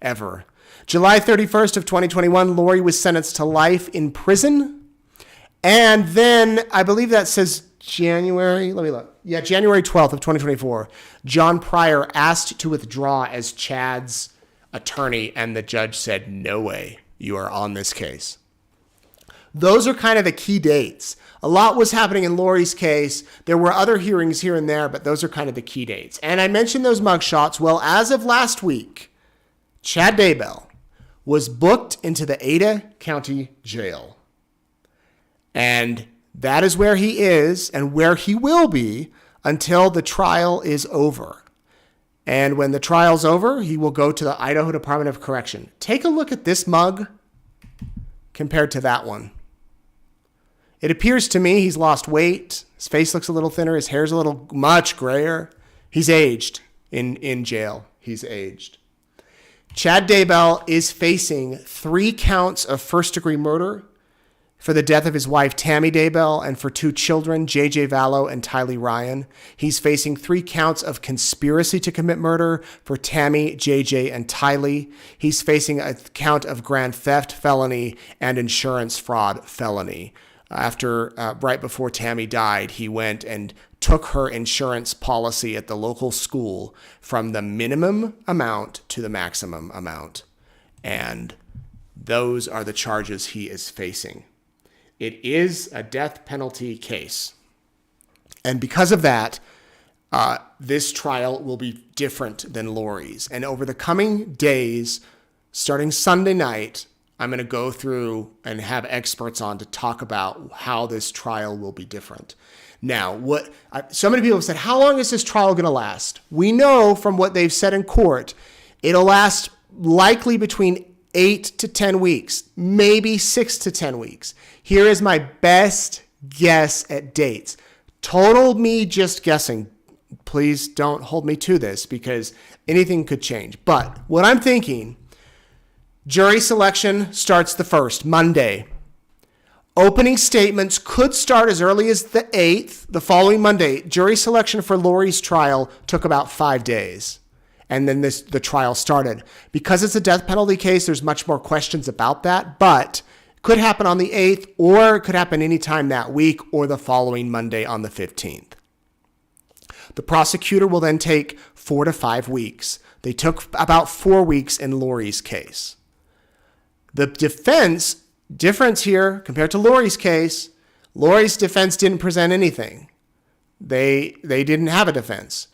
Speaker 1: ever. July 31st of 2021, Lori was sentenced to life in prison, and then I believe that says January 12th of 2024, John Pryor asked to withdraw as Chad's attorney, and the judge said, no way, you are on this case. Those are kind of the key dates. A lot was happening in Lori's case. There were other hearings here and there, but those are kind of the key dates. And I mentioned those mugshots. Well, as of last week, Chad Daybell was booked into the Ada County Jail. And that is where he is and where he will be until the trial is over. And when the trial's over, he will go to the Idaho Department of Correction. Take a look at this mug compared to that one. It appears to me he's lost weight. His face looks a little thinner. His hair's a little much grayer. He's aged in jail. He's aged. Chad Daybell is facing 3 counts of first-degree murder for the death of his wife, Tammy Daybell, and for 2 children, J.J. Vallow and Tylee Ryan. He's facing 3 counts of conspiracy to commit murder for Tammy, J.J., and Tylee. He's facing a count of grand theft felony and insurance fraud felony. Right before Tammy died, he went and took her insurance policy at the local school from the minimum amount to the maximum amount. And those are the charges he is facing. It is a death penalty case. And because of that, this trial will be different than Lori's. And over the coming days, starting Sunday night, I'm going to go through and have experts on to talk about how this trial will be different. Now, so many people have said, how long is this trial going to last? We know from what they've said in court, it'll last likely between 8 to 10 weeks, maybe 6 to 10 weeks. Here is my best guess at dates. Total me just guessing. Please don't hold me to this because anything could change. But what I'm thinking, jury selection starts the 1st, Monday. Opening statements could start as early as the 8th, the following Monday. Jury selection for Lori's trial took about 5 days. And then the trial started. Because it's a death penalty case, there's much more questions about that, but it could happen on the 8th, or it could happen anytime that week or the following Monday on the 15th. The prosecutor will then take 4 to 5 weeks. They took about 4 weeks in Lori's case. The difference here compared to Lori's case, Lori's defense didn't present anything. They didn't have a defense.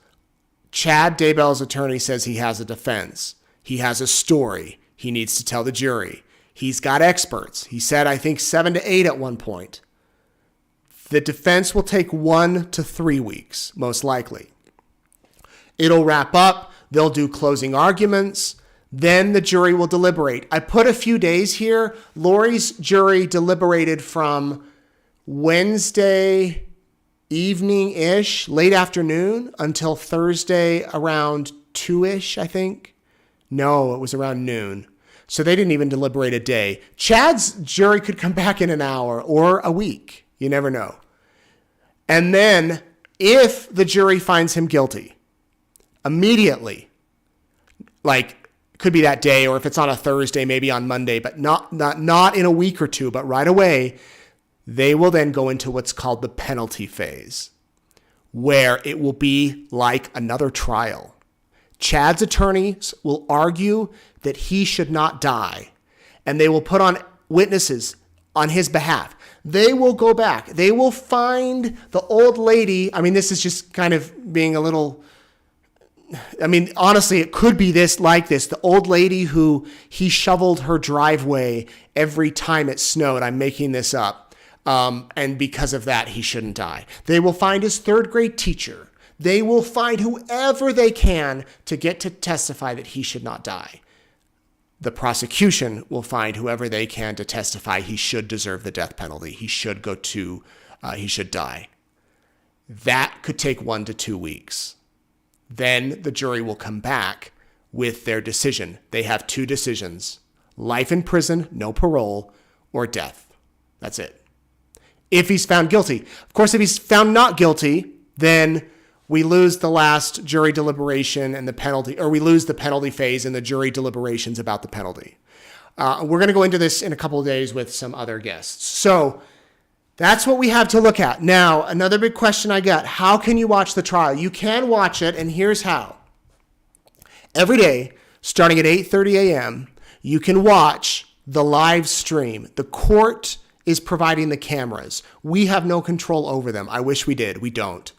Speaker 1: Chad Daybell's attorney says he has a defense. He has a story he needs to tell the jury. He's got experts. He said, I think 7 to 8 at one point. The defense will take 1 to 3 weeks, most likely. It'll wrap up. They'll do closing arguments. Then the jury will deliberate. I put a few days here. Lori's jury deliberated from Wednesday evening-ish, late afternoon, until Thursday around 2-ish, I think. No, it was around noon. So they didn't even deliberate a day. Chad's jury could come back in an hour or a week. You never know. And then if the jury finds him guilty, immediately, like could be that day, or if it's on a Thursday, maybe on Monday, but not in a week or two, but right away, they will then go into what's called the penalty phase, where it will be like another trial. Chad's attorneys will argue that he should not die, and they will put on witnesses on his behalf. They will go back. They will find the old lady. I mean, this is just kind of being a little, I mean, honestly, it could be like this. The old lady who he shoveled her driveway every time it snowed. I'm making this up. And because of that, he shouldn't die. They will find his third grade teacher. They will find whoever they can to get to testify that he should not die. The prosecution will find whoever they can to testify he should deserve the death penalty. He should he should die. That could take 1 to 2 weeks. Then the jury will come back with their decision. They have 2 decisions: life in prison, no parole, or death. That's it. If he's found guilty. Of course, if he's found not guilty, then we lose the last jury deliberation and the penalty, or we lose the penalty phase and the jury deliberations about the penalty. We're going to go into this in a couple of days with some other guests. So that's what we have to look at. Now, another big question I got: how can you watch the trial? You can watch it, and here's how. Every day, starting at 8:30 a.m., you can watch the live stream. The court is providing the cameras. We have no control over them. I wish we did. We don't.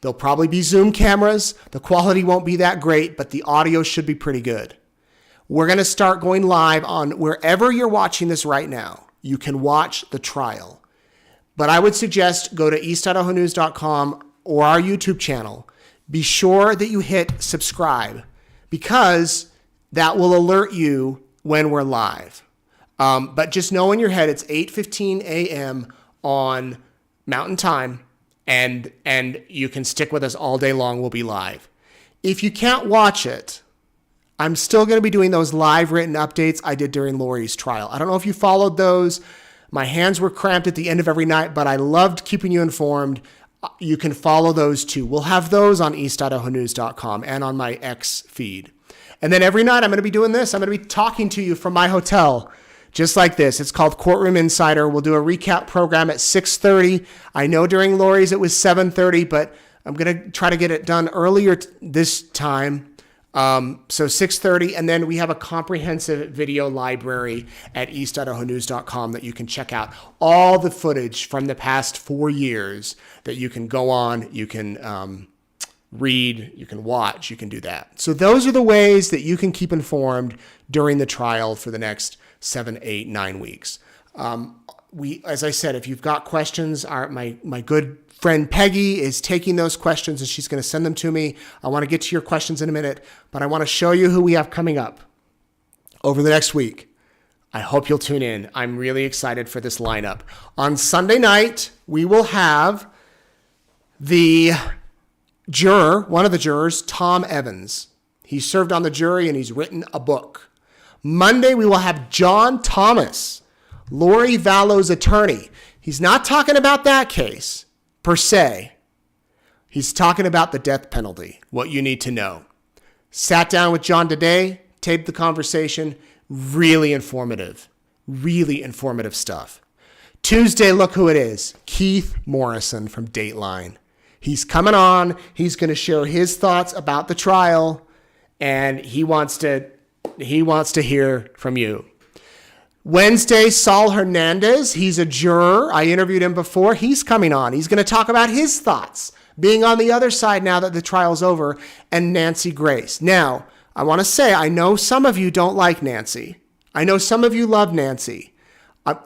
Speaker 1: They'll probably be Zoom cameras. The quality won't be that great, but the audio should be pretty good. We're going to start going live on wherever you're watching this right now. You can watch the trial. But I would suggest go to eastidahonews.com or our YouTube channel. Be sure that you hit subscribe, because that will alert you when we're live. But just know in your head it's 8:15 a.m. on Mountain Time, and you can stick with us all day long. We'll be live. If you can't watch it, I'm still going to be doing those live written updates I did during Lori's trial. I don't know if you followed those. My hands were cramped at the end of every night, but I loved keeping you informed. You can follow those too. We'll have those on eastidahonews.com and on my X feed. And then every night I'm going to be doing this. I'm going to be talking to you from my hotel, just like this. It's called Courtroom Insider. We'll do a recap program at 6:30. I know during Lori's it was 7:30, but I'm going to try to get it done earlier this time. So 6:30, and then we have a comprehensive video library at eastidahonews.com that you can check out all the footage from the past 4 years that you can go on, you can read, you can watch, you can do that. So those are the ways that you can keep informed during the trial for the next 7, 8, 9 weeks. As I said, if you've got questions, my good friend Peggy is taking those questions and she's going to send them to me. I want to get to your questions in a minute, but I want to show you who we have coming up over the next week. I hope you'll tune in. I'm really excited for this lineup. On Sunday night, we will have the juror, one of the jurors, Tom Evans. He served on the jury and he's written a book. Monday, we will have John Thomas, Lori Vallow's attorney. He's not talking about that case per se. He's talking about the death penalty, what you need to know. Sat down with John today, taped the conversation. Really informative stuff. Tuesday, look who it is. Keith Morrison from Dateline. He's coming on. He's going to share his thoughts about the trial, and he wants to hear from you. Wednesday, Saul Hernandez. He's a juror. I interviewed him before. He's coming on. He's going to talk about his thoughts, being on the other side now that the trial's over, and Nancy Grace. Now, I want to say, I know some of you don't like Nancy. I know some of you love Nancy.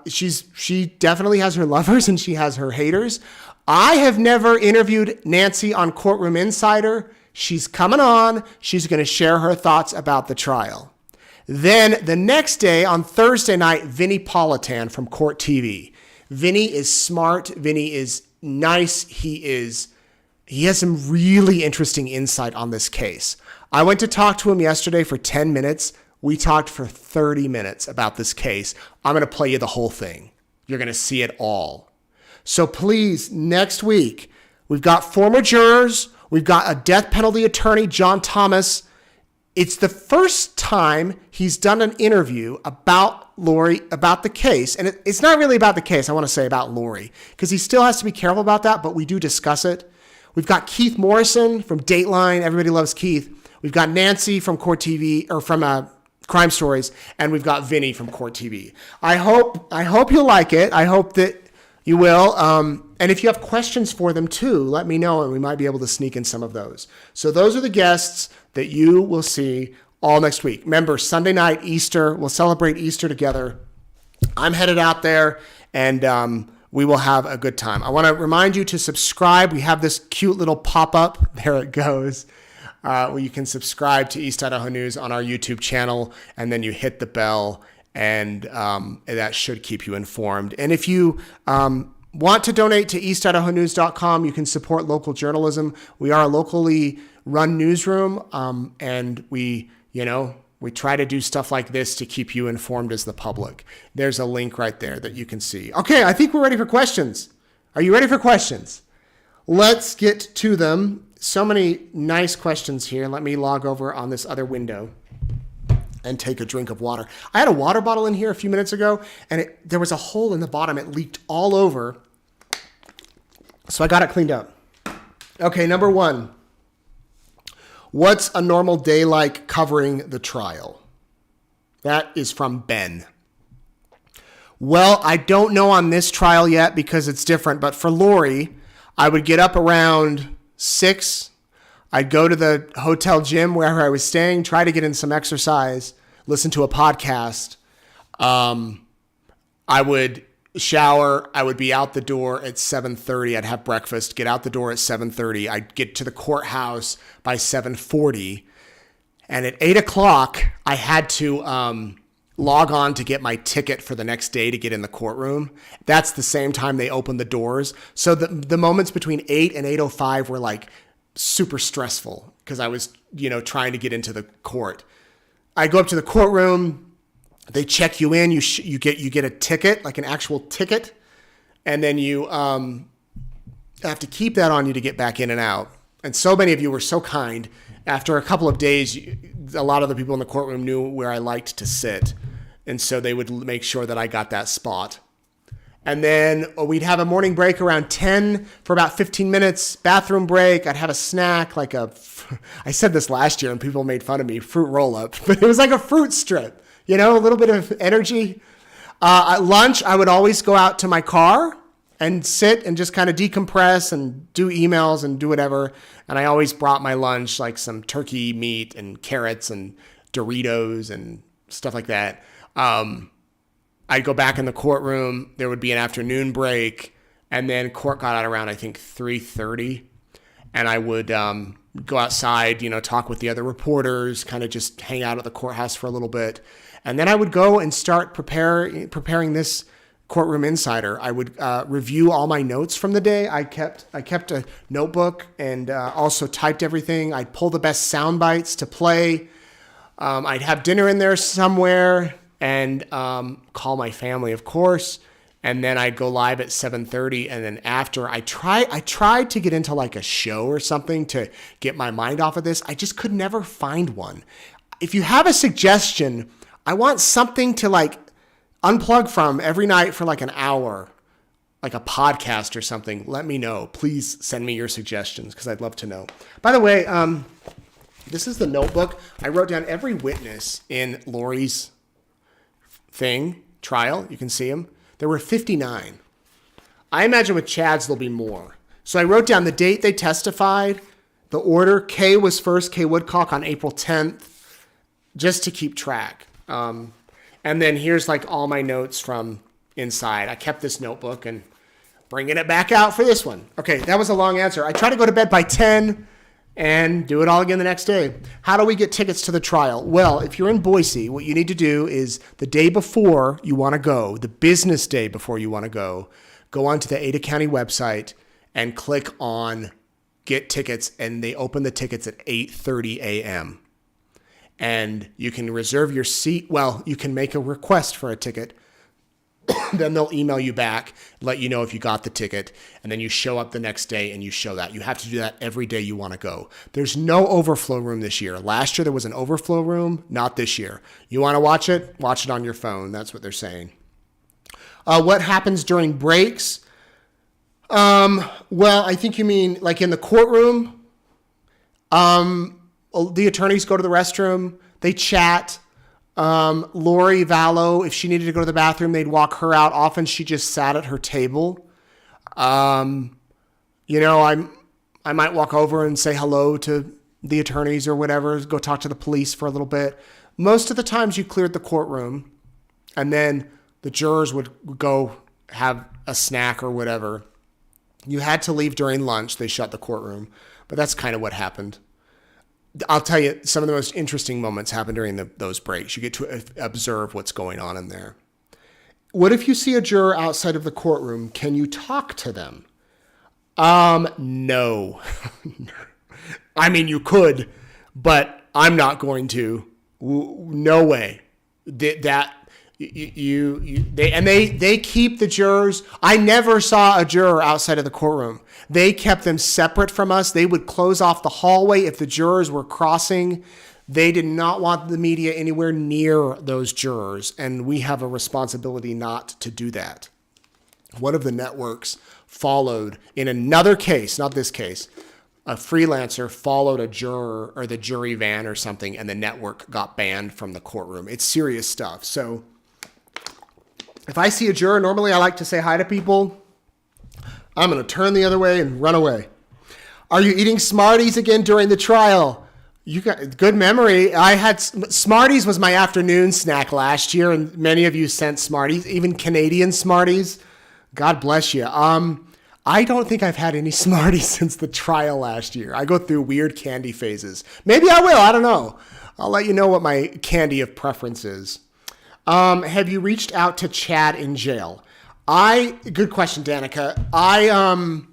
Speaker 1: She definitely has her lovers and she has her haters. I have never interviewed Nancy on Courtroom Insider. She's coming on. She's going to share her thoughts about the trial. Then the next day, on Thursday night, Vinny Politan from Court TV. Vinny is smart. Vinny is nice. He has some really interesting insight on this case. I went to talk to him yesterday for 10 minutes. We talked for 30 minutes about this case. I'm going to play you the whole thing. You're going to see it all. So please, next week, we've got former jurors. We've got a death penalty attorney, John Thomas. It's the first time he's done an interview about Lori, about the case. And it's not really about the case, I want to say about Lori, because he still has to be careful about that, but we do discuss it. We've got Keith Morrison from Dateline. Everybody loves Keith. We've got Nancy from Court TV, or from Crime Stories, and we've got Vinny from Court TV. I hope you'll like it. I hope that you will. And if you have questions for them too, let me know, and we might be able to sneak in some of those. So those are the guests that you will see all next week. Remember, Sunday night, Easter. We'll celebrate Easter together. I'm headed out there, and we will have a good time. I want to remind you to subscribe. We have this cute little pop-up. There it goes. Where you can subscribe to East Idaho News on our YouTube channel, and then you hit the bell, and that should keep you informed. And if you want to donate to eastidahonews.com, you can support local journalism. We are a locally run newsroom, and we try to do stuff like this to keep you informed as the public. There's a link right there that you can see. Okay, I think we're ready for questions. Are you ready for questions? Let's get to them. So many nice questions here. Let me log over on this other window and take a drink of water. I had a water bottle in here a few minutes ago, and there was a hole in the bottom. It leaked all over. So I got it cleaned up. Okay, number one. What's a normal day like covering the trial? That is from Ben. Well, I don't know on this trial yet because it's different, but for Lori, I would get up around 6. I'd go to the hotel gym wherever I was staying, try to get in some exercise, listen to a podcast. I would shower. I would be out the door at 7:30. I'd have breakfast, get out the door at 7:30. I'd get to the courthouse by 7:40. And at 8 o'clock, I had to log on to get my ticket for the next day to get in the courtroom. That's the same time they open the doors. So the moments between 8 and 8:05 were like super stressful because I was, trying to get into the court. I go up to the courtroom. They check you in. You get a ticket, like an actual ticket, and then you have to keep that on you to get back in and out. And so many of you were so kind. After a couple of days, a lot of the people in the courtroom knew where I liked to sit, and so they would make sure that I got that spot. And then we'd have a morning break around 10 for about 15 minutes, bathroom break. I'd have a snack, I said this last year and people made fun of me, fruit roll-up, but it was like a fruit strip, a little bit of energy. At lunch, I would always go out to my car and sit and just kind of decompress and do emails and do whatever. And I always brought my lunch, like some turkey meat and carrots and Doritos and stuff like that. I'd go back in the courtroom. There would be an afternoon break. And then court got out around, I think, 3:30. And I would go outside, talk with the other reporters, kind of just hang out at the courthouse for a little bit. And then I would go and start preparing this Courtroom Insider. I would review all my notes from the day. I kept a notebook and also typed everything. I'd pull the best sound bites to play. I'd have dinner in there somewhere and call my family, of course. And then I'd go live at 7:30. And then after, I tried to get into like a show or something to get my mind off of this. I just could never find one. If you have a suggestion, I want something to unplug from every night for an hour, like a podcast or something. Let me know. Please send me your suggestions because I'd love to know. By the way, this is the notebook. I wrote down every witness in Lori's trial. You can see them. There were 59. I imagine with Chad's there'll be more. So I wrote down the date they testified, the order. Kay was first, Kay Woodcock on April 10th, just to keep track. And then here's all my notes from inside. I kept this notebook and bringing it back out for this one. Okay, that was a long answer. I try to go to bed by 10. and do it all again the next day. How do we get tickets to the trial? Well, if you're in Boise, what you need to do is the day before you want to go, the business day before you want to go onto the Ada County website and click on Get Tickets, and they open the tickets at 8:30 a.m. And you can reserve your seat. Well, you can make a request for a ticket. Then they'll email you back, let you know if you got the ticket, and then you show up the next day and you show that. You have to do that every day you want to go. There's no overflow room this year. Last year there was an overflow room, not this year. You want to watch it? Watch it on your phone. That's what they're saying. What happens during breaks? Well, I think you mean like in the courtroom. The attorneys go to the restroom. They chat. Lori Vallow, if she needed to go to the bathroom, they'd walk her out. Often she just sat at her table. I might walk over and say hello to the attorneys or whatever, go talk to the police for a little bit. Most of the times you cleared the courtroom, and then the jurors would go have a snack or whatever. You had to leave during lunch. They shut the courtroom, but that's kind of what happened. I'll tell you, some of the most interesting moments happen during those breaks. You get to observe what's going on in there. What if you see a juror outside of the courtroom? Can you talk to them? No. I mean, you could, but I'm not going to. No way. They keep the jurors. I never saw a juror outside of the courtroom. They kept them separate from us. They would close off the hallway if the jurors were crossing. They did not want the media anywhere near those jurors, and we have a responsibility not to do that. One of the networks followed, in another case, not this case, a freelancer followed a juror or the jury van or something, and the network got banned from the courtroom. It's serious stuff. So if I see a juror, normally I like to say hi to people. I'm going to turn the other way and run away. Are you eating Smarties again during the trial? You got good memory. I had Smarties was my afternoon snack last year, and many of you sent Smarties, even Canadian Smarties. God bless you. I don't think I've had any Smarties since the trial last year. I go through weird candy phases. Maybe I will. I don't know. I'll let you know what my candy of preference is. Have you reached out to Chad in jail? Good question, Danica. I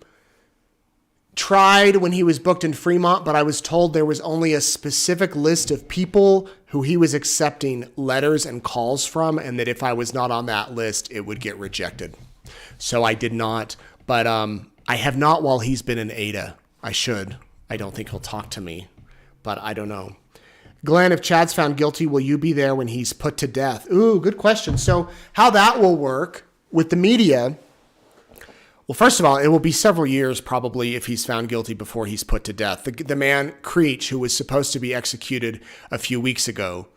Speaker 1: tried when he was booked in Fremont, but I was told there was only a specific list of people who he was accepting letters and calls from, and that if I was not on that list, it would get rejected. So I did not, but I have not while he's been in Ada. I should. I don't think he'll talk to me, but I don't know. Glenn, if Chad's found guilty, will you be there when he's put to death? Ooh, good question. So how that will work with the media, well, first of all, it will be several years probably if he's found guilty before he's put to death. The man, Creech, who was supposed to be executed a few weeks ago,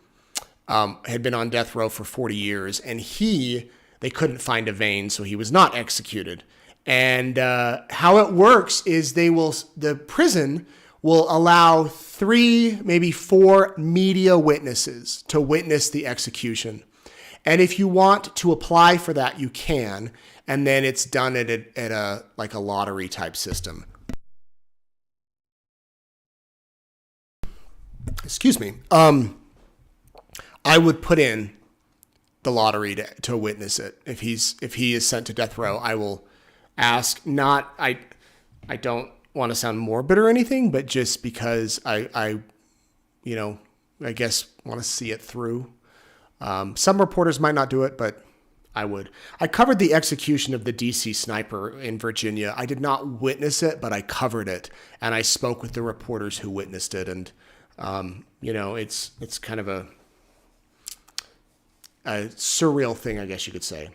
Speaker 1: had been on death row for 40 years, and they couldn't find a vein, so he was not executed. And how it works is the prison will allow 3, maybe 4 media witnesses to witness the execution. And if you want to apply for that, you can. And then it's done at a lottery type system. Excuse me. I would put in the lottery to witness it. If he is sent to death row, I will ask. I don't want to sound morbid or anything, but just because I guess want to see it through. Some reporters might not do it, but I would. I covered the execution of the DC sniper in Virginia. I did not witness it, but I covered it, and I spoke with the reporters who witnessed it. And it's kind of a surreal thing, I guess you could say.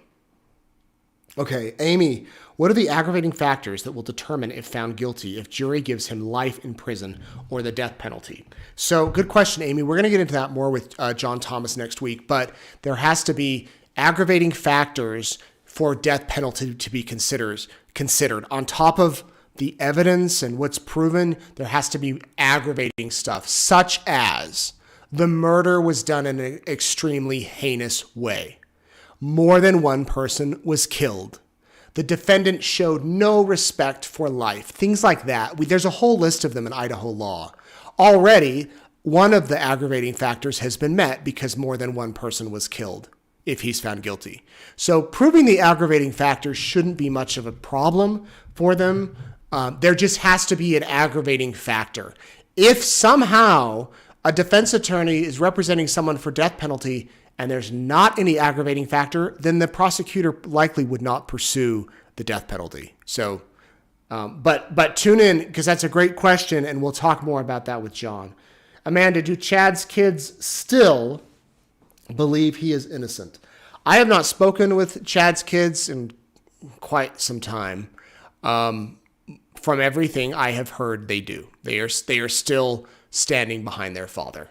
Speaker 1: Okay, Amy, what are the aggravating factors that will determine if found guilty if jury gives him life in prison or the death penalty? So good question, Amy. We're going to get into that more with John Thomas next week, but there has to be aggravating factors for death penalty to be considered. On top of the evidence and what's proven, there has to be aggravating stuff, such as the murder was done in an extremely heinous way. More than one person was killed. The defendant showed no respect for life. Things like that. There's a whole list of them in Idaho law. Already, one of the aggravating factors has been met because more than one person was killed if he's found guilty. So proving the aggravating factors shouldn't be much of a problem for them. There just has to be an aggravating factor. If somehow a defense attorney is representing someone for death penalty and there's not any aggravating factor, then the prosecutor likely would not pursue the death penalty. So, but tune in because that's a great question, and we'll talk more about that with John. Amanda, do Chad's kids still believe he is innocent? I have not spoken with Chad's kids in quite some time. From everything I have heard, they do. They are still standing behind their father.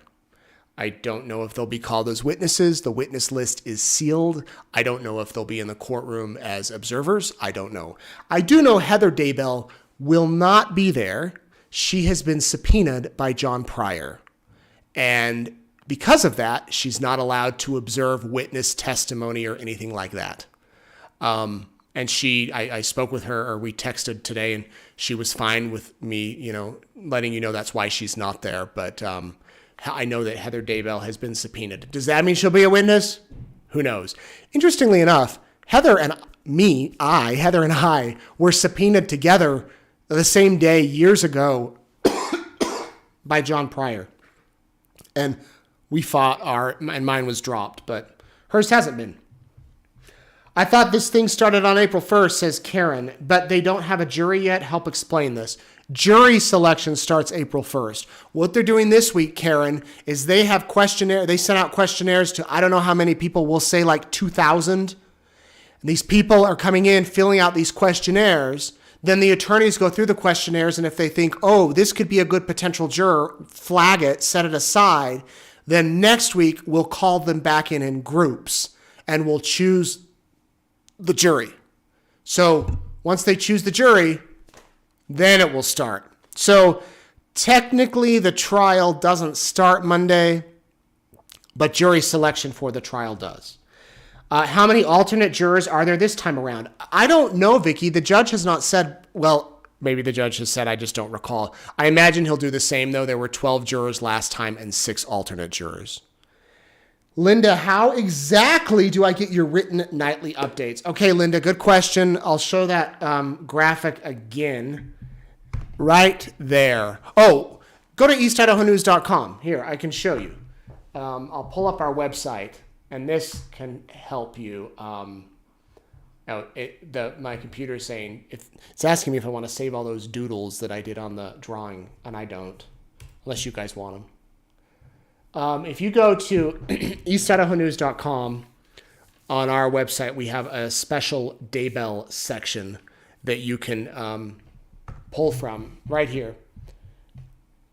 Speaker 1: I don't know if they'll be called as witnesses. The witness list is sealed. I don't know if they'll be in the courtroom as observers. I don't know. I do know Heather Daybell will not be there. She has been subpoenaed by John Pryor. And because of that, she's not allowed to observe witness testimony or anything like that. And I spoke with her, or we texted today, and she was fine with me, letting you know that's why she's not there. But I know that Heather Daybell has been subpoenaed. Does that mean she'll be a witness? Who knows? Interestingly enough, Heather and I were subpoenaed together the same day years ago by John Pryor. And we fought and mine was dropped, but hers hasn't been. I thought this thing started on April 1st, says Karen, but they don't have a jury yet. Help explain this. Jury selection starts April 1st. What they're doing this week, Karen, is they sent out questionnaires to, I don't know how many people, we'll say like 2,000. These people are coming in, filling out these questionnaires. Then the attorneys go through the questionnaires, and if they think, oh, this could be a good potential juror, flag it, set it aside. Then next week, we'll call them back in groups, and we'll choose the jury. So once they choose the jury, then it will start. So technically, the trial doesn't start Monday, but jury selection for the trial does. How many alternate jurors are there this time around? I don't know, Vicky. The judge has not said, well, maybe the judge has said, I just don't recall. I imagine he'll do the same, though. There were 12 jurors last time and 6 alternate jurors. Linda, how exactly do I get your written nightly updates? Okay, Linda, good question. I'll show that graphic again right there. Oh, go to eastidahonews.com. Here, I can show you. I'll pull up our website, and this can help you. My computer is saying, it's asking me if I want to save all those doodles that I did on the drawing, and I don't, unless you guys want them. If you go to eastidahonews.com, on our website, we have a special Daybell section that you can pull from right here.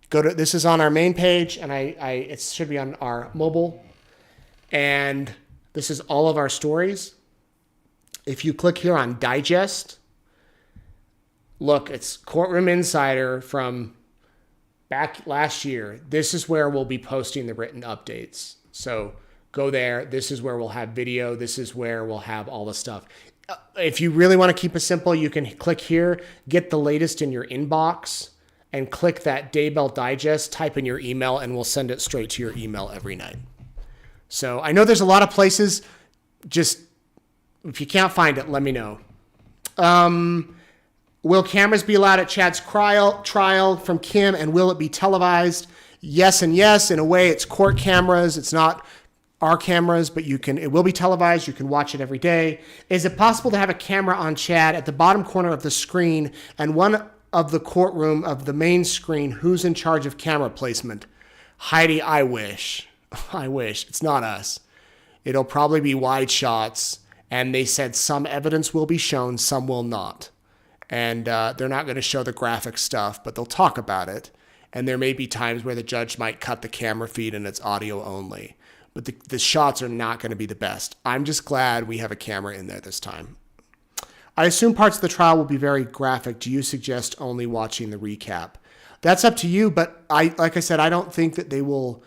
Speaker 1: This is on our main page, and it should be on our mobile. And this is all of our stories. If you click here on Digest, look, it's Courtroom Insider from back last year. This is where we'll be posting the written updates. So go there. This is where we'll have video. This is where we'll have all the stuff. If you really want to keep it simple, you can click here, get the latest in your inbox, and click that Daybell Digest, type in your email, and we'll send it straight to your email every night. So I know there's a lot of places. Just if you can't find it, let me know. Will cameras be allowed at Chad's trial from Kim, and will it be televised? Yes and yes. In a way, it's court cameras. It's not our cameras, but it will be televised. You can watch it every day. Is it possible to have a camera on Chad at the bottom corner of the screen and one of the courtroom of the main screen? Who's in charge of camera placement? Heidi, I wish. I wish. It's not us. It'll probably be wide shots, and they said some evidence will be shown, some will not. And they're not going to show the graphic stuff, but they'll talk about it. And there may be times where the judge might cut the camera feed and it's audio only. But the shots are not going to be the best. I'm just glad we have a camera in there this time. I assume parts of the trial will be very graphic. Do you suggest only watching the recap? That's up to you, but like I said, I don't think that they will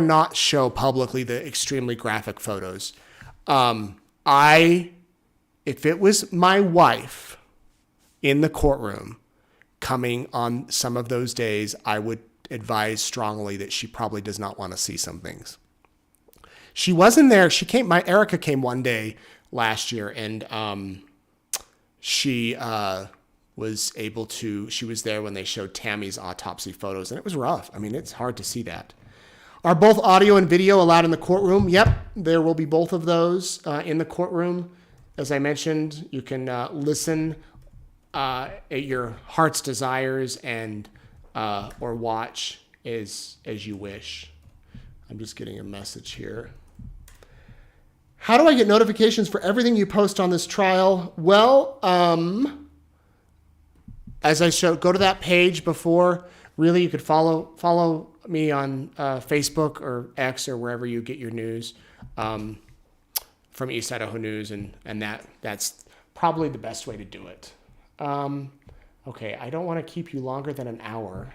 Speaker 1: not show publicly the extremely graphic photos. I if it was my wife in the courtroom coming on some of those days, I would advise strongly that she probably does not want to see some things. She wasn't there. Erica came one day last year, and she was there when they showed Tammy's autopsy photos, and it was rough. I mean, it's hard to see that. Are both audio and video allowed in the courtroom? Yep, there will be both of those in the courtroom. As I mentioned, you can listen at your heart's desires and or watch as you wish. I'm just getting a message here. How do I get notifications for everything you post on this trial? Well, as I showed, go to that page before. Really, you could follow me on Facebook or X or wherever you get your news from East Idaho News, and that's probably the best way to do it. Okay, I don't want to keep you longer than an hour.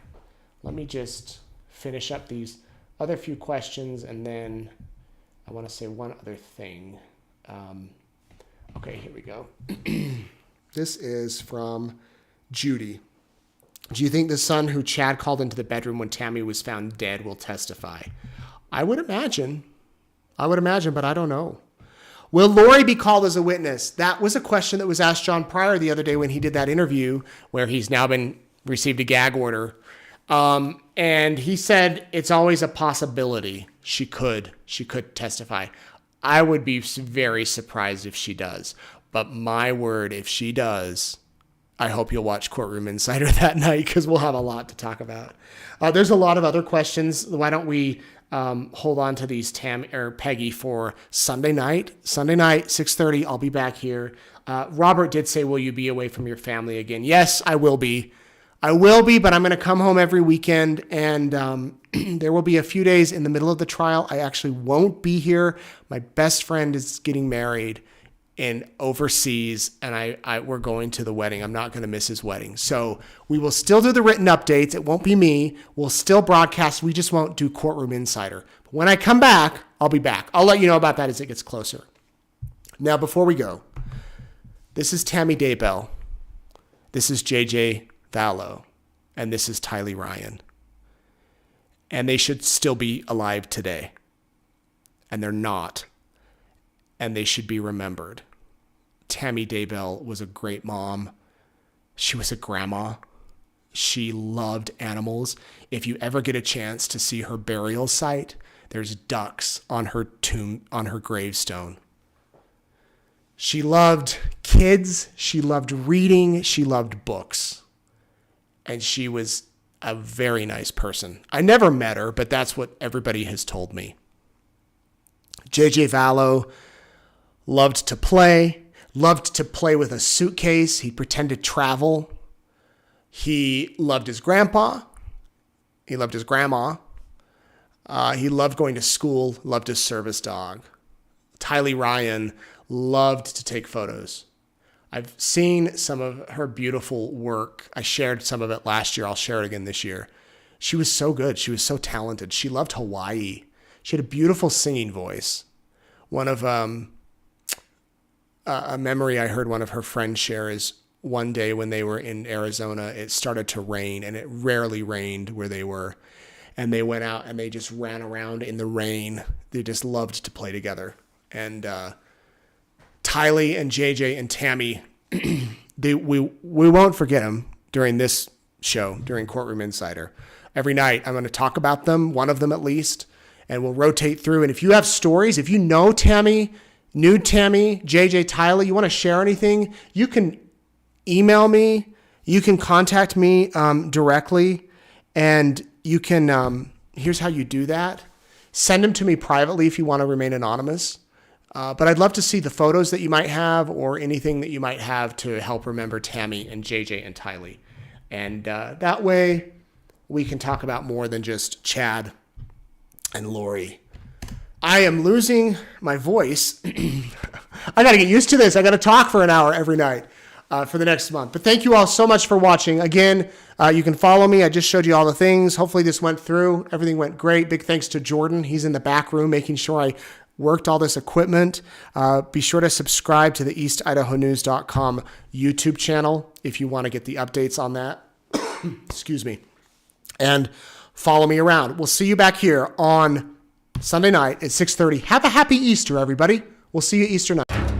Speaker 1: Let me just finish up these other few questions, and then I want to say one other thing. Okay, here we go. This is from Judy. Do you think the son who Chad called into the bedroom when Tammy was found dead will testify? I would imagine, but I don't know. Will Lori be called as a witness? That was a question that was asked John Pryor the other day when he did that interview where he's now received a gag order. And he said it's always a possibility she could testify. I would be very surprised if she does. But my word, if she does, I hope you'll watch Courtroom Insider that night because we'll have a lot to talk about. There's a lot of other questions. Why don't we hold on to these, Peggy, for Sunday night? Sunday night, 6:30, I'll be back here. Robert did say, will you be away from your family again? Yes, I will be. But I'm going to come home every weekend, and there will be a few days in the middle of the trial. I actually won't be here. My best friend is getting married in overseas, and we're going to the wedding. I'm not going to miss his wedding. So we will still do the written updates. It won't be me. We'll still broadcast. We just won't do Courtroom Insider. But when I come back, I'll be back. I'll let you know about that as it gets closer. Now, before we go, this is Tammy Daybell. This is JJ Vallow, and this is Tylee Ryan. And they should still be alive today. And they're not. And they should be remembered. Tammy Daybell was a great mom. She was a grandma. She loved animals. If you ever get a chance to see her burial site, there's ducks on her tomb, on her gravestone. She loved kids. She loved reading. She loved books. And she was a very nice person. I never met her, but that's what everybody has told me. JJ Vallow loved to play with a suitcase. He pretended to travel. He loved his grandpa. He loved his grandma. He loved going to school, loved his service dog. Tylee Ryan loved to take photos. I've seen some of her beautiful work. I shared some of it last year. I'll share it again this year. She was so good. She was so talented. She loved Hawaii. She had a beautiful singing voice. One of a memory I heard one of her friends share is one day when they were in Arizona, it started to rain, and it rarely rained where they were. And they went out and they just ran around in the rain. They just loved to play together. And Tylee and JJ and Tammy, we won't forget them during this show, during Courtroom Insider. Every night I'm going to talk about them, one of them at least, and we'll rotate through. And if you have stories, if you know Tammy, knew Tammy, JJ, Tylee, you want to share anything, you can email me. You can contact me directly, and you can, here's how you do that. Send them to me privately if you want to remain anonymous. But I'd love to see the photos that you might have or anything that you might have to help remember Tammy and JJ and Tylee. And that way we can talk about more than just Chad and Lori. I am losing my voice. I got to get used to this. I got to talk for an hour every night for the next month. But thank you all so much for watching. Again, you can follow me. I just showed you all the things. Hopefully this went through. Everything went great. Big thanks to Jordan. He's in the back room making sure I worked all this equipment. Be sure to subscribe to the eastidahonews.com YouTube channel if you want to get the updates on that. Excuse me. And follow me around. We'll see you back here on Sunday night at 6:30. Have a happy Easter, everybody. We'll see you Easter night.